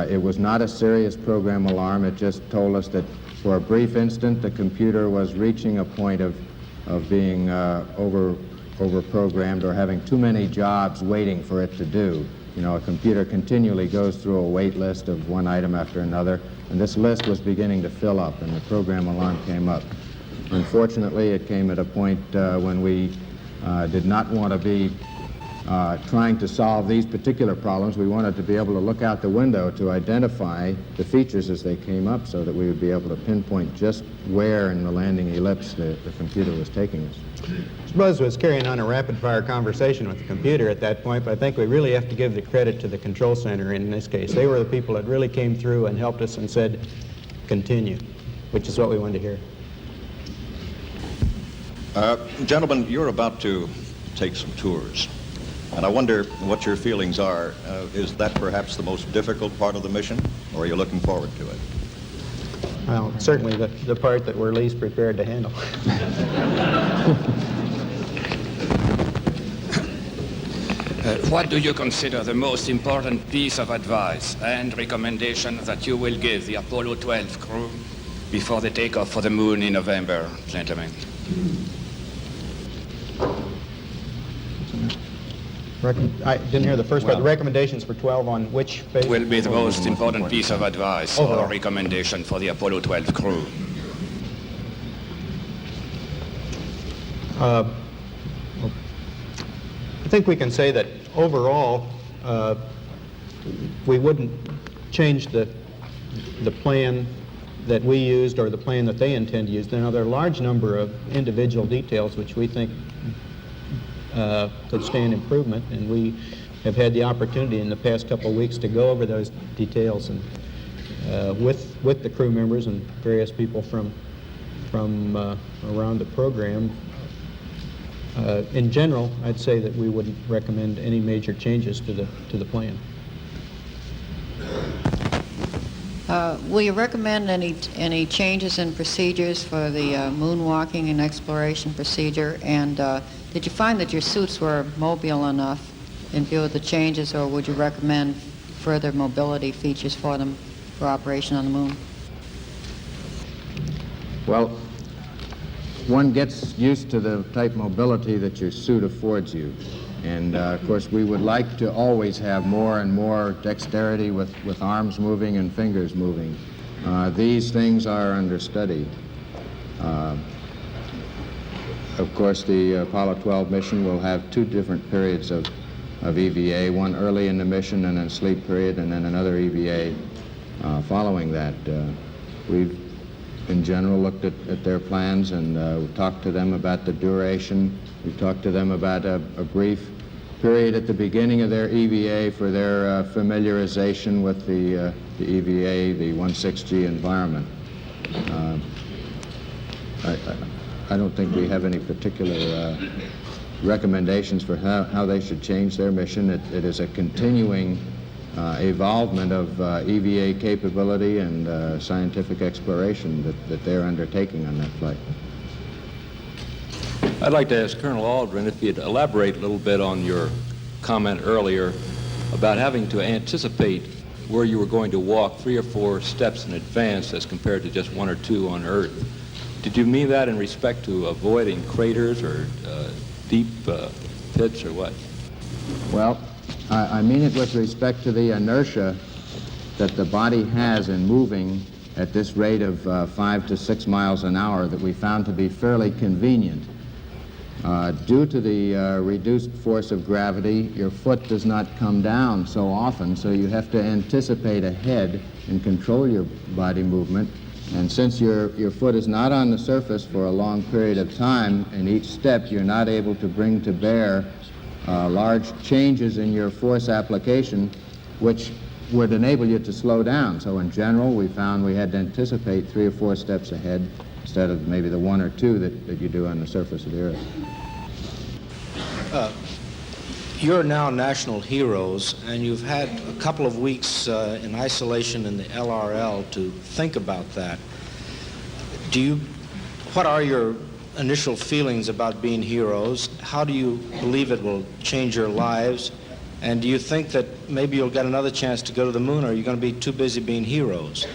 It was not a serious program alarm. It just told us that for a brief instant the computer was reaching a point of being over-programmed or having too many jobs waiting for it to do. You know, a computer continually goes through a wait list of one item after another, and this list was beginning to fill up, and the program alarm came up. Unfortunately, it came at a point when we did not want to be trying to solve these particular problems. We wanted to be able to look out the window to identify the features as they came up so that we would be able to pinpoint just where in the landing ellipse the computer was taking us. Buzz was carrying on a rapid-fire conversation with the computer at that point, but I think we really have to give the credit to the control center in this case. They were the people that really came through and helped us and said, continue, which is what we wanted to hear. Gentlemen, you're about to take some tours, and I wonder what your feelings are. Is that perhaps the most difficult part of the mission, or are you looking forward to it? Well, certainly the part that we're least prepared to handle. What do you consider the most important piece of advice and recommendation that you will give the Apollo 12 crew before they take off for the moon in November, gentlemen? I didn't hear the first part. The recommendations for 12 on which page? Will be the most important piece of advice or recommendation for the Apollo 12 crew. I think we can say that overall we wouldn't change the plan that we used or the plan that they intend to use. Now, there are a large number of individual details which we think could stand improvement, and we have had the opportunity in the past couple of weeks to go over those details and with the crew members and various people from around the program. In general, I'd say that we wouldn't recommend any major changes to the plan. Will you recommend any changes in procedures for the moonwalking and exploration procedure? And did you find that your suits were mobile enough in view of the changes, or would you recommend further mobility features for them for operation on the moon? Well, one gets used to the type mobility that your suit affords you. And of course, we would like to always have more and more dexterity with arms moving and fingers moving. These things are under study. Of course, the Apollo 12 mission will have two different periods of EVA, one early in the mission and then sleep period, and then another EVA following that. We've, in general, looked at their plans and we've talked to them about the duration. We've talked to them about a brief period at the beginning of their EVA for their familiarization with the EVA, the 16G environment. I don't think we have any particular recommendations for how they should change their mission. It is a continuing evolvement of EVA capability and scientific exploration that they're undertaking on that flight. I'd like to ask Colonel Aldrin if you'd elaborate a little bit on your comment earlier about having to anticipate where you were going to walk 3 or 4 steps in advance as compared to just 1 or 2 on Earth. Did you mean that in respect to avoiding craters or deep pits or what? Well, I mean it with respect to the inertia that the body has in moving at this rate of 5 to 6 miles an hour that we found to be fairly convenient. Due to the reduced force of gravity, your foot does not come down so often, so you have to anticipate ahead and control your body movement. And since your foot is not on the surface for a long period of time, in each step you're not able to bring to bear large changes in your force application, which would enable you to slow down. So in general, we found we had to anticipate 3 or 4 steps ahead instead of maybe the 1 or 2 that you do on the surface of the Earth. You're now national heroes, and you've had a couple of weeks in isolation in the LRL to think about that. What are your initial feelings about being heroes? How do you believe it will change your lives? And do you think that maybe you'll get another chance to go to the moon, or are you going to be too busy being heroes?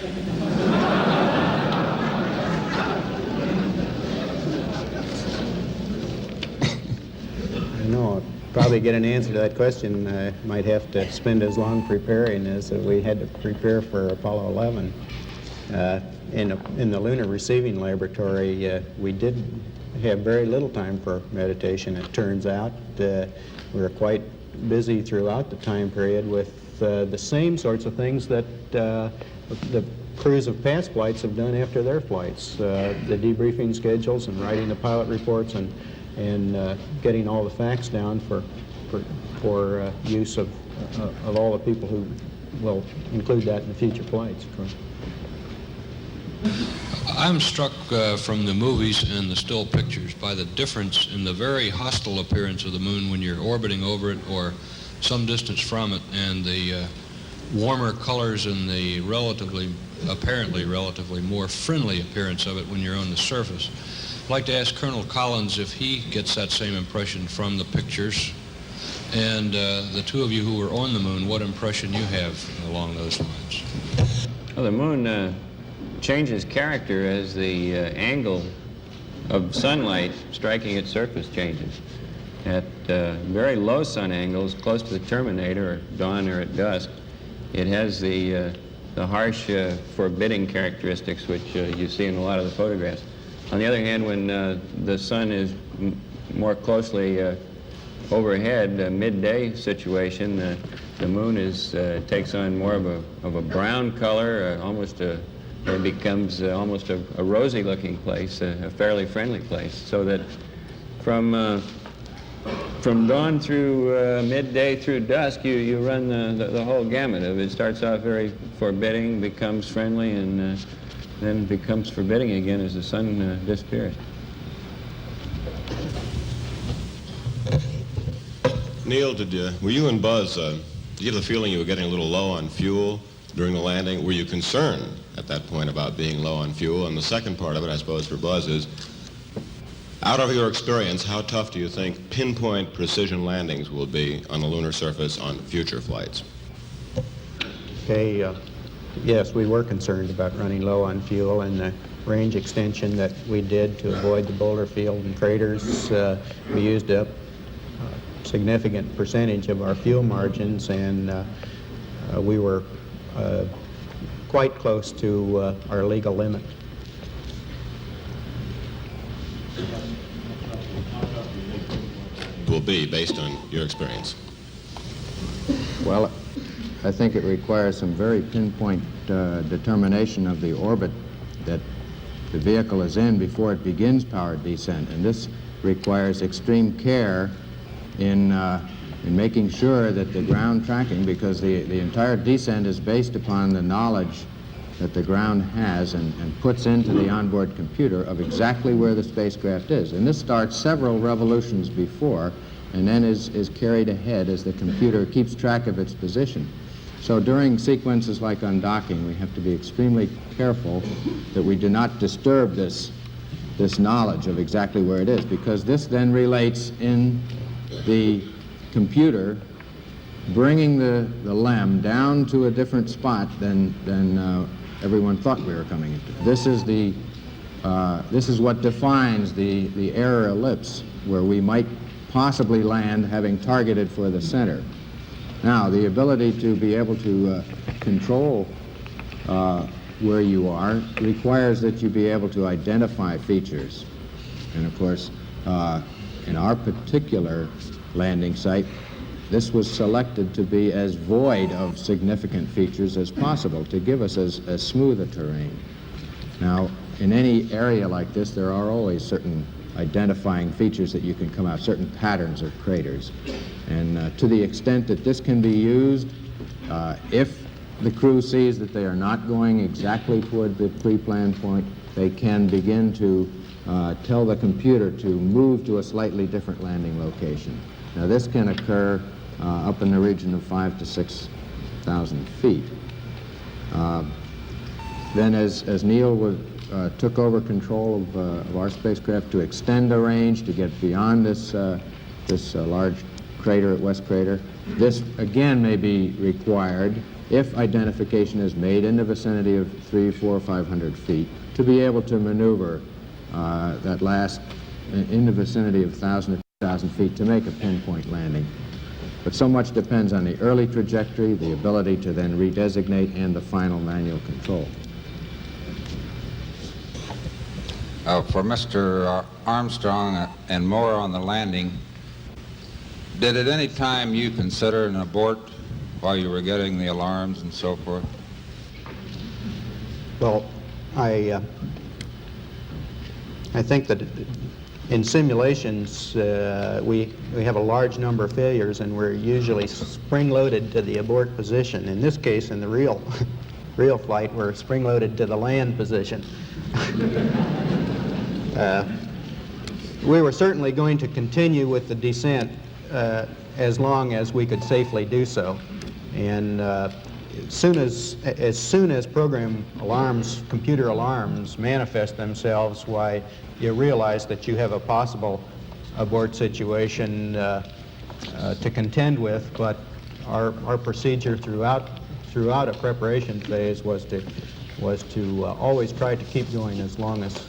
actually get an answer to that question, I might have to spend as long preparing as we had to prepare for Apollo 11. In the Lunar Receiving Laboratory, we did have very little time for meditation, it turns out. We were quite busy throughout the time period with the same sorts of things that the crews of past flights have done after their flights. The debriefing schedules and writing the pilot reports and getting all the facts down for use of all the people who will include that in the future flights, of course. I'm struck from the movies and the still pictures by the difference in the very hostile appearance of the moon when you're orbiting over it or some distance from it, and the warmer colors and the apparently relatively more friendly appearance of it when you're on the surface. I'd like to ask Colonel Collins if he gets that same impression from the pictures, and the two of you who were on the moon, what impression you have along those lines. Well, the moon changes character as the angle of sunlight striking its surface changes. At very low sun angles, close to the terminator, or dawn or at dusk, it has the harsh, forbidding characteristics which you see in a lot of the photographs. On the other hand, when the sun is more closely overhead, a midday situation, the moon takes on more of a brown color, it becomes almost a rosy-looking place, a fairly friendly place, so that from dawn through midday through dusk, you run the whole gamut of it. It starts off very forbidding, becomes friendly, and then becomes forbidding again as the sun disappears. Neil, were you and Buzz, did you have the feeling you were getting a little low on fuel during the landing? Were you concerned at that point about being low on fuel? And the second part of it, I suppose, for Buzz is, out of your experience, how tough do you think pinpoint precision landings will be on the lunar surface on future flights? Okay, yes, we were concerned about running low on fuel, and the range extension that we did to avoid the boulder field and craters, we used up a significant percentage of our fuel margins, and we were quite close to our legal limit. Will be based on your experience? Well, I think it requires some very pinpoint determination of the orbit that the vehicle is in before it begins powered descent, and this requires extreme care in making sure that the ground tracking, because the entire descent is based upon the knowledge that the ground has and puts into the onboard computer of exactly where the spacecraft is. And this starts several revolutions before and then is carried ahead as the computer keeps track of its position. So during sequences like undocking, we have to be extremely careful that we do not disturb this knowledge of exactly where it is, because this then relates in the computer bringing the LEM down to a different spot than everyone thought we were coming into. This is what defines the error ellipse, where we might possibly land having targeted for the center. Now, the ability to be able to control where you are requires that you be able to identify features. And of course, in our particular landing site, this was selected to be as void of significant features as possible, to give us as smooth a terrain. Now, in any area like this, there are always certain identifying features that you can come out, certain patterns of craters. And to the extent that this can be used, if the crew sees that they are not going exactly toward the pre-planned point, they can begin to tell the computer to move to a slightly different landing location. Now, this can occur up in the region of 5,000 to 6,000 feet. Then as Neil took over control of our spacecraft to extend the range, to get beyond this large crater at West Crater, this again may be required if identification is made in the vicinity of 300, 400, 500 feet, to be able to maneuver that last in the vicinity of 1,000 to 2,000 10,000 feet to make a pinpoint landing. But so much depends on the early trajectory, the ability to then redesignate, and the final manual control. For Mr. Armstrong and more on the landing, did at any time you consider an abort while you were getting the alarms and so forth? Well, I think that in simulations, we have a large number of failures, and we're usually spring-loaded to the abort position. In this case, in the real flight, we're spring-loaded to the land position. We were certainly going to continue with the descent as long as we could safely do so. And as soon as program alarms, computer alarms manifest themselves, why, you realize that you have a possible abort situation to contend with. But our procedure throughout a preparation phase was to always try to keep going as long as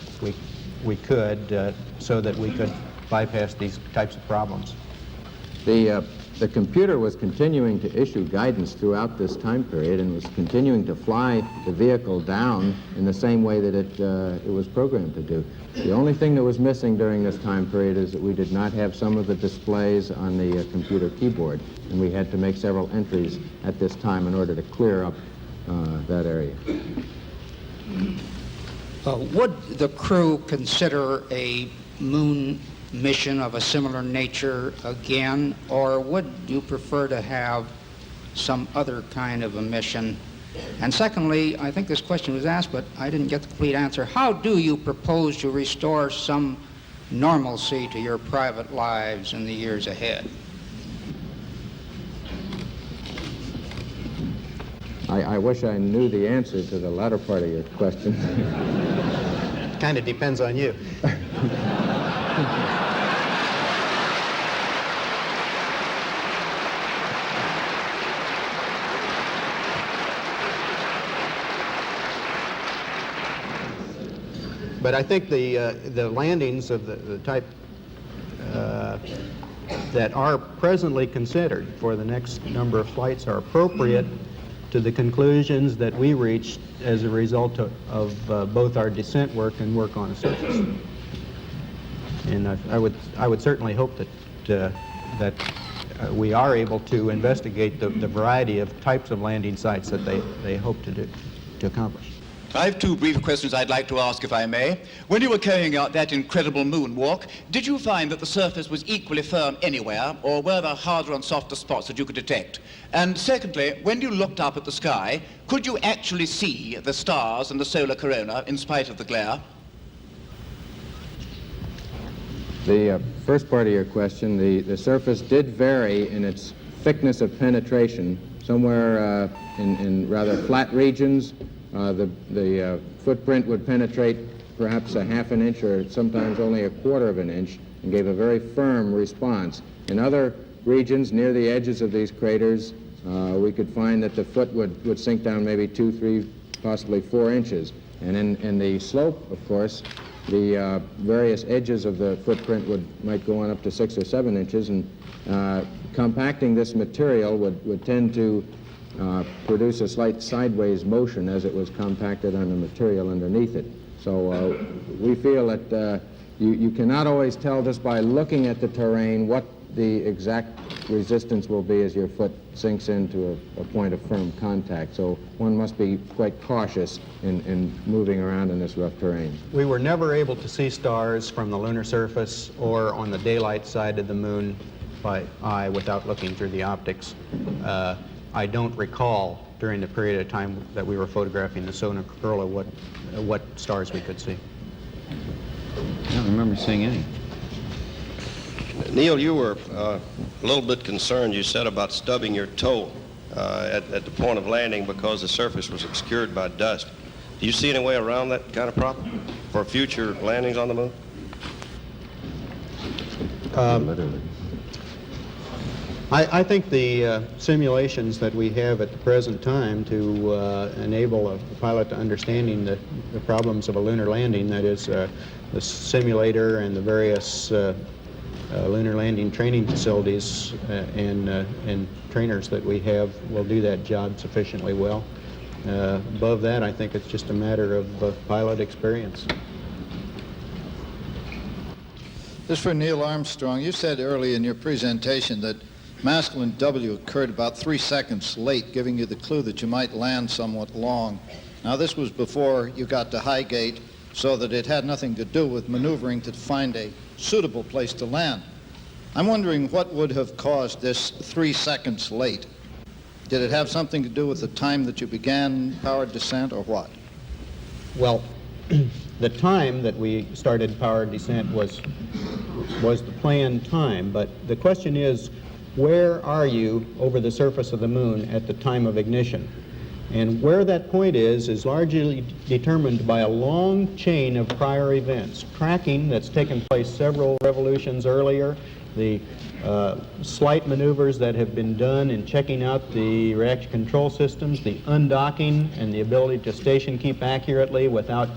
we could, so that we could bypass these types of problems. The computer was continuing to issue guidance throughout this time period and was continuing to fly the vehicle down in the same way that it was programmed to do. The only thing that was missing during this time period is that we did not have some of the displays on the computer keyboard, and we had to make several entries at this time in order to clear up that area. Would the crew consider a moon mission of a similar nature again, or would you prefer to have some other kind of a mission? And secondly, I think this question was asked, but I didn't get the complete answer. How do you propose to restore some normalcy to your private lives in the years ahead? I wish I knew the answer to the latter part of your question. Kind of depends on you. But I think the landings of the type that are presently considered for the next number of flights are appropriate to the conclusions that we reached as a result of both our descent work and work on the surface. And I would certainly hope that we are able to investigate the variety of types of landing sites that they hope to accomplish. I have two brief questions I'd like to ask, if I may. When you were carrying out that incredible moonwalk, did you find that the surface was equally firm anywhere, or were there harder and softer spots that you could detect? And secondly, when you looked up at the sky, could you actually see the stars and the solar corona in spite of the glare? The first part of your question, the surface did vary in its thickness of penetration. Somewhere in rather flat regions, the footprint would penetrate perhaps a half an inch or sometimes only a quarter of an inch and gave a very firm response. In other regions near the edges of these craters, we could find that the foot would sink down maybe 2, 3, possibly 4 inches. And in the slope, of course, the various edges of the footprint might go on up to 6 or 7 inches, and compacting this material would tend to produce a slight sideways motion as it was compacted on the material underneath it. So we feel that you cannot always tell just by looking at the terrain what the exact resistance will be as your foot sinks into a point of firm contact. So one must be quite cautious in moving around in this rough terrain. We were never able to see stars from the lunar surface or on the daylight side of the moon by eye without looking through the optics. I don't recall during the period of time that we were photographing the solar corona what stars we could see. I don't remember seeing any. Neil, you were a little bit concerned, you said, about stubbing your toe at the point of landing because the surface was obscured by dust. Do you see any way around that kind of problem for future landings on the moon? I think the simulations that we have at the present time to enable a pilot to understanding the problems of a lunar landing, that is the simulator and the various lunar landing training facilities and trainers that we have will do that job sufficiently well. Above that, I think it's just a matter of pilot experience. This is for Neil Armstrong. You said early in your presentation that masculine W occurred about 3 seconds late, giving you the clue that you might land somewhat long. Now, this was before you got to Highgate, so that it had nothing to do with maneuvering to find a suitable place to land. I'm wondering what would have caused this 3 seconds late. Did it have something to do with the time that you began powered descent, or what? Well, the time that we started powered descent was the planned time, but the question is, where are you over the surface of the moon at the time of ignition? And where that point is largely determined by a long chain of prior events. Tracking that's taken place several revolutions earlier, the slight maneuvers that have been done in checking out the reaction control systems, the undocking and the ability to station keep accurately without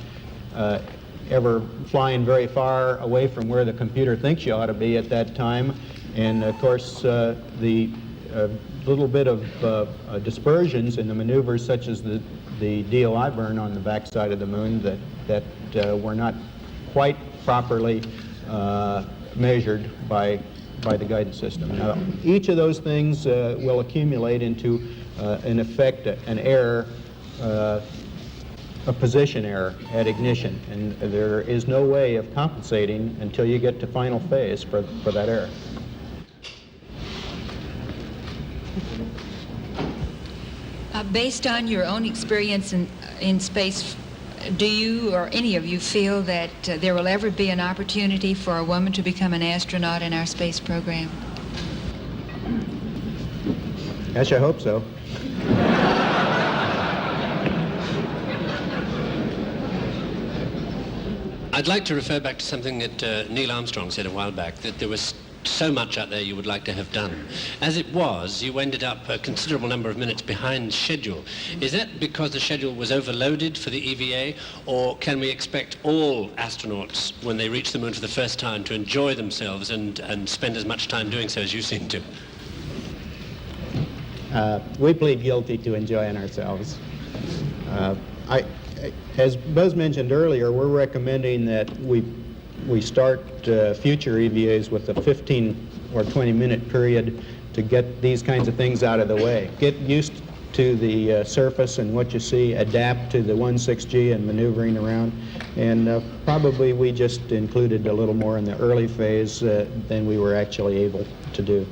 ever flying very far away from where the computer thinks you ought to be at that time. And of course, the little bit of dispersions in the maneuvers, such as the DOI burn on the backside of the moon, that were not quite properly measured by the guidance system. Now, each of those things will accumulate into, in effect, an error, a position error at ignition, and there is no way of compensating until you get to final phase for that error. Based on your own experience in space, do you or any of you feel that there will ever be an opportunity for a woman to become an astronaut in our space program? Yes, I hope so. I'd like to refer back to something that Neil Armstrong said a while back, that there was so much out there you would like to have done. As it was, you ended up a considerable number of minutes behind schedule. Is that because the schedule was overloaded for the EVA, or can we expect all astronauts, when they reach the moon for the first time, to enjoy themselves and spend as much time doing so as you seem to? We plead guilty to enjoying ourselves. As Buzz mentioned earlier, we're recommending that we start future EVAs with a 15 or 20-minute period to get these kinds of things out of the way. Get used to the surface and what you see, adapt to the 16G and maneuvering around, and probably we just included a little more in the early phase than we were actually able to do.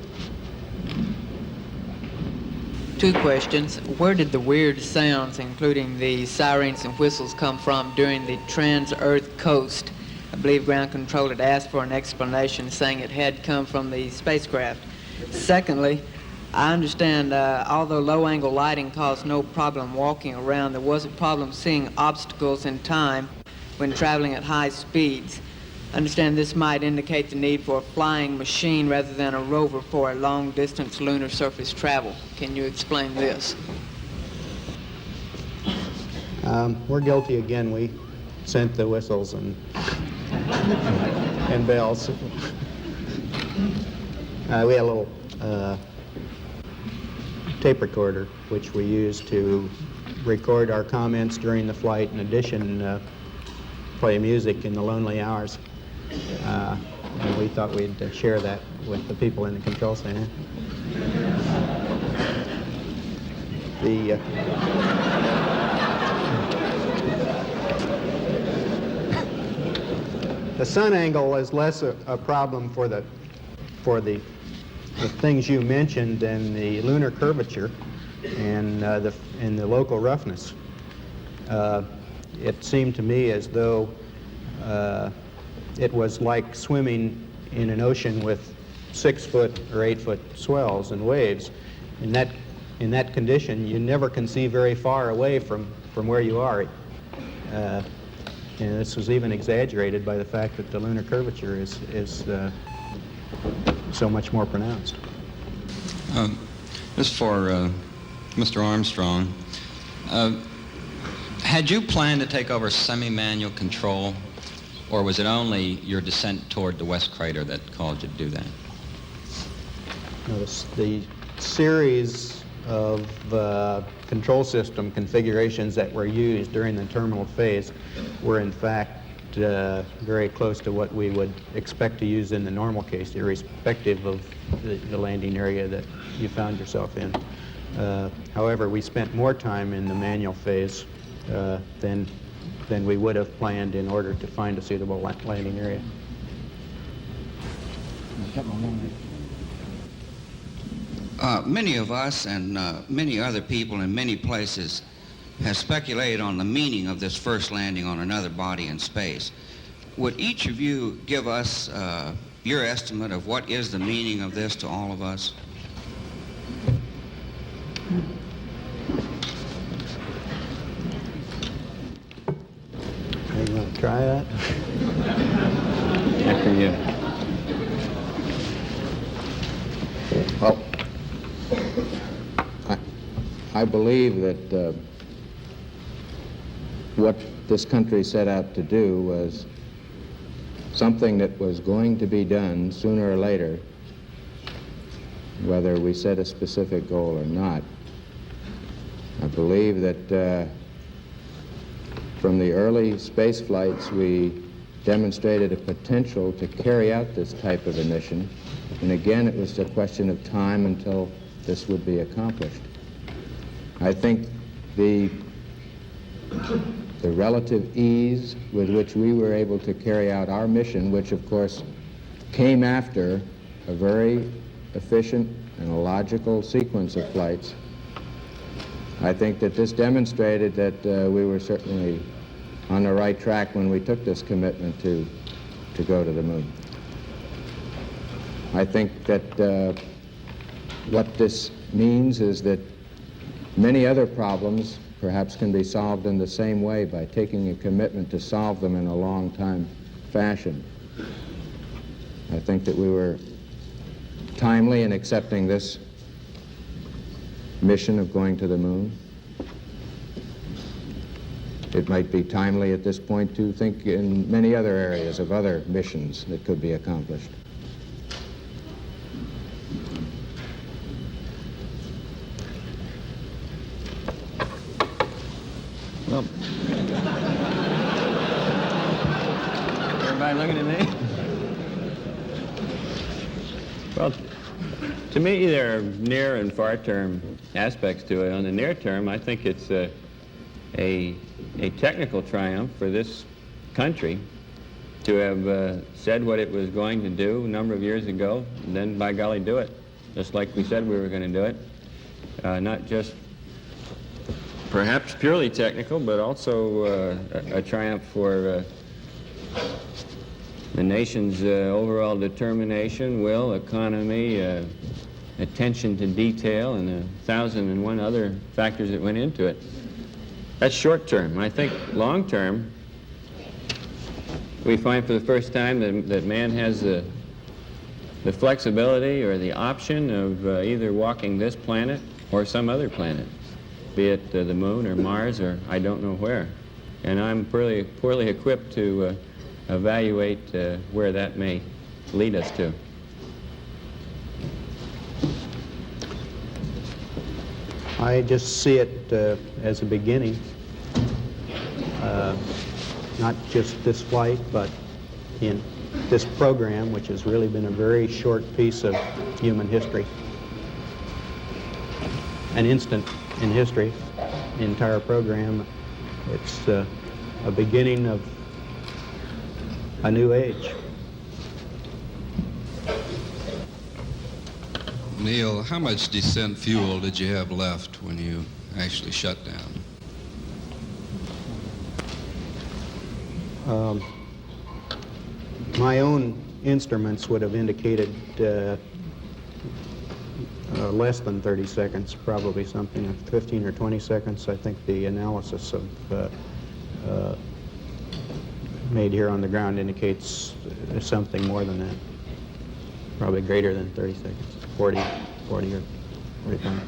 Two questions. Where did the weird sounds, including the sirens and whistles, come from during the trans-Earth coast? I believe ground control had asked for an explanation, saying it had come from the spacecraft. Secondly, I understand although low-angle lighting caused no problem walking around, there was a problem seeing obstacles in time when traveling at high speeds. I understand this might indicate the need for a flying machine rather than a rover for a long-distance lunar surface travel. Can you explain this? We're guilty again. We sent the whistles and bells. We had a little tape recorder, which we used to record our comments during the flight. In addition, play music in the lonely hours. And we thought we'd share that with the people in the control center. The sun angle is less a problem for the things you mentioned than the lunar curvature and the local roughness. It seemed to me as though it was like swimming in an ocean with 6-foot or 8-foot swells and waves. In that condition, you never can see very far away from where you are. And this was even exaggerated by the fact that the lunar curvature is so much more pronounced. This is for Mr. Armstrong. Had you planned to take over semi-manual control Or was it only your descent toward the west crater that caused you to do that? Notice the series of control system configurations that were used during the terminal phase were in fact very close to what we would expect to use in the normal case, irrespective of the landing area that you found yourself in. However, we spent more time in the manual phase than we would have planned in order to find a suitable landing area. Many of us and many other people in many places have speculated on the meaning of this first landing on another body in space. Would each of you give us your estimate of what is the meaning of this to all of us? Are you going to try that? After you. Well, I believe that what this country set out to do was something that was going to be done sooner or later, whether we set a specific goal or not. I believe that from the early space flights, we demonstrated a potential to carry out this type of a mission. And again, it was a question of time until this would be accomplished. I think the relative ease with which we were able to carry out our mission, which of course came after a very efficient and a logical sequence of flights, I think that this demonstrated that we were certainly on the right track when we took this commitment to go to the moon. I think that what this means is that many other problems perhaps can be solved in the same way by taking a commitment to solve them in a long time fashion. I think that we were timely in accepting this mission of going to the moon. It might be timely at this point to think in many other areas of other missions that could be accomplished. Well, everybody looking at me? Well, to me, there are near and far-term aspects to it. On the near term, I think it's a technical triumph for this country to have said what it was going to do a number of years ago, and then, by golly, do it, just like we said we were going to do it. Not just perhaps purely technical, but also a triumph for the nation's overall determination, will, economy, attention to detail, and 1,001 other factors that went into it. That's short term. I think long term, we find for the first time that man has the flexibility or the option of either walking this planet or some other planet, be it the moon or Mars or I don't know where. And I'm poorly equipped to evaluate where that may lead us to. I just see it as a beginning, not just this flight, but in this program, which has really been a very short piece of human history. An instant in history, the entire program. It's a beginning of a new age. Neil, how much descent fuel did you have left when you actually shut down? My own instruments would have indicated less than 30 seconds, probably something like 15 or 20 seconds. I think the analysis of made here on the ground indicates something more than that, probably greater than 30 seconds, 40 or 45.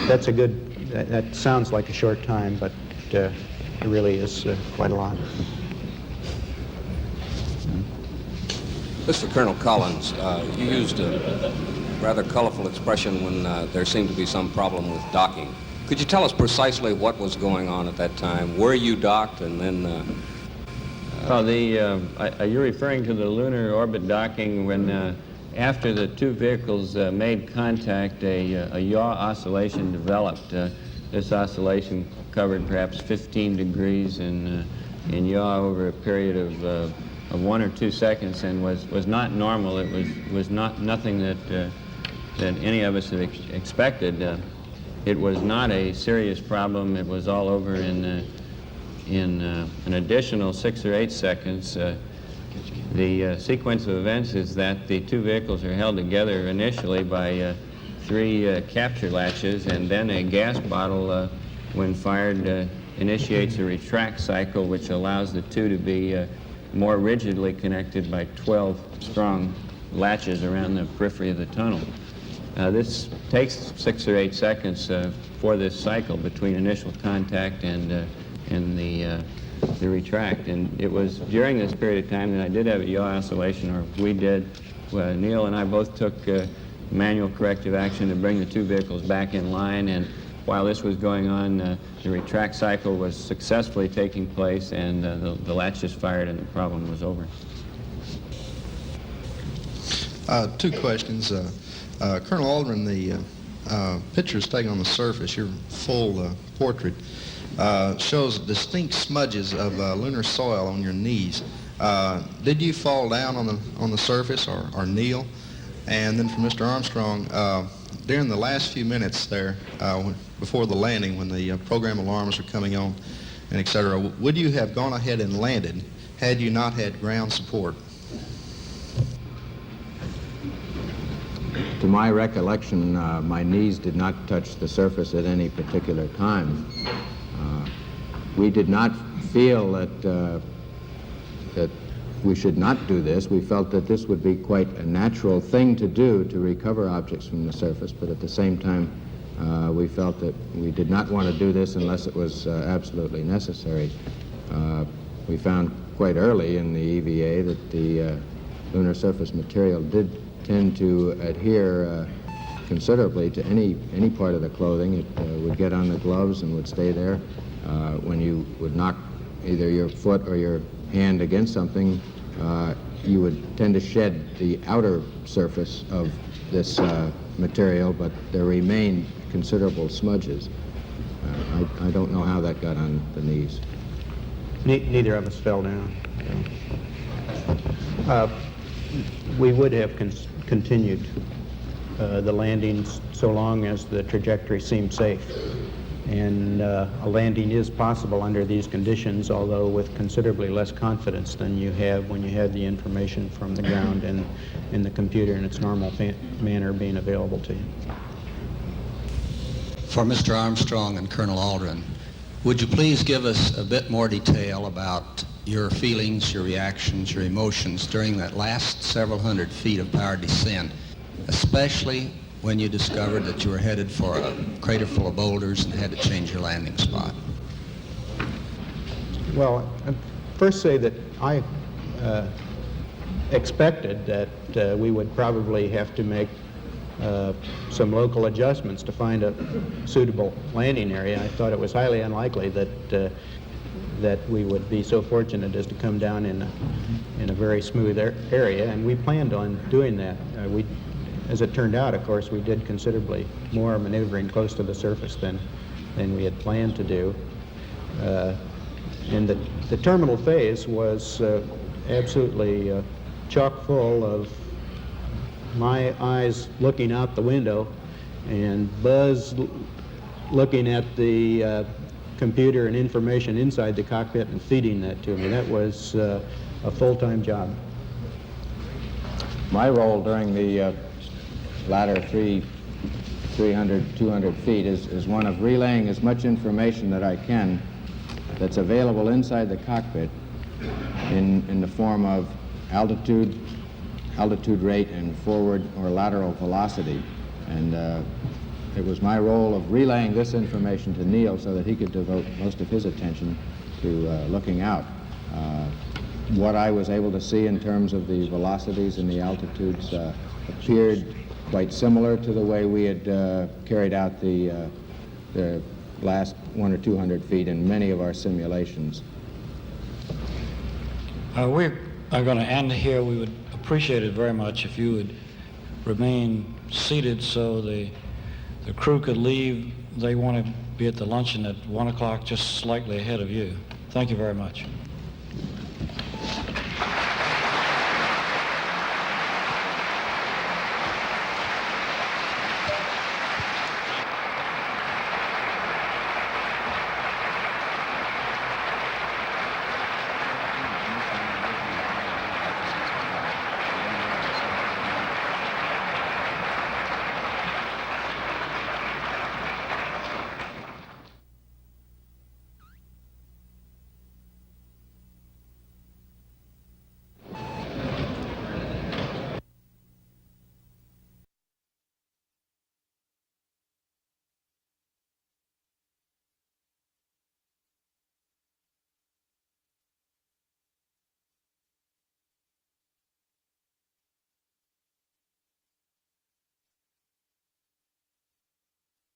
That's a good that sounds like a short time, but it really is quite a lot. This is for Colonel Collins. You used a rather colorful expression when there seemed to be some problem with docking. Could you tell us precisely what was going on at that time? Where you docked, and then... Well, you're referring to the lunar orbit docking when, after the two vehicles made contact, a yaw oscillation developed. This oscillation covered perhaps 15 degrees in yaw over a period of 1 or 2 seconds, and was not normal. It was not nothing that any of us had expected. It was not a serious problem. It was all over in an additional 6 or 8 seconds. The sequence of events is that the two vehicles are held together initially by 3 capture latches, and then a gas bottle, when fired, initiates a retract cycle, which allows the two to be more rigidly connected by 12 strong latches around the periphery of the tunnel. This takes 6 or 8 seconds for this cycle between initial contact and the retract. And it was during this period of time that I did have a yaw oscillation, or we did. Neil and I both took manual corrective action to bring the two vehicles back in line, and while this was going on, the retract cycle was successfully taking place, and the latches fired and the problem was over. 2 questions. Colonel Aldrin, the pictures taken on the surface, your full portrait, shows distinct smudges of lunar soil on your knees. Did you fall down on the surface or kneel? And then for Mr. Armstrong, during the last few minutes there, before the landing, when the program alarms were coming on, and et cetera, would you have gone ahead and landed had you not had ground support? To my recollection, my knees did not touch the surface at any particular time. We did not feel that we should not do this. We felt that this would be quite a natural thing to do, to recover objects from the surface, but at the same time, we felt that we did not want to do this unless it was absolutely necessary. We found quite early in the EVA that the lunar surface material did tend to adhere considerably to any part of the clothing. It would get on the gloves and would stay there. When you would knock either your foot or your hand against something, you would tend to shed the outer surface of this material, but there remained considerable smudges. I don't know how that got on the knees. Neither of us fell down. We would have continued the landings so long as the trajectory seemed safe. And a landing is possible under these conditions, although with considerably less confidence than you have when you have the information from the ground and in the computer in its normal manner being available to you. For Mr. Armstrong and Colonel Aldrin, would you please give us a bit more detail about your feelings, your reactions, your emotions during that last several hundred feet of power descent, especially when you discovered that you were headed for a crater full of boulders and had to change your landing spot? Well, I'd first say that I expected that we would probably have to make some local adjustments to find a suitable landing area. I thought it was highly unlikely that we would be so fortunate as to come down in a very smooth area, and we planned on doing that. As it turned out, of course, we did considerably more maneuvering close to the surface than we had planned to do. And the terminal phase was absolutely chock full of my eyes looking out the window and Buzz looking at the computer and information inside the cockpit and feeding that to me. That was a full-time job. My role during the latter 300, 200 feet is one of relaying as much information that I can that's available inside the cockpit in the form of altitude rate, and forward or lateral velocity. And it was my role of relaying this information to Neil so that he could devote most of his attention to looking out. What I was able to see in terms of the velocities and the altitudes appeared quite similar to the way we had carried out the last 100 or 200 feet in many of our simulations. We are going to end here. We would appreciate it very much if you would remain seated so the crew could leave. They want to be at the luncheon at 1 o'clock, just slightly ahead of you. Thank you very much.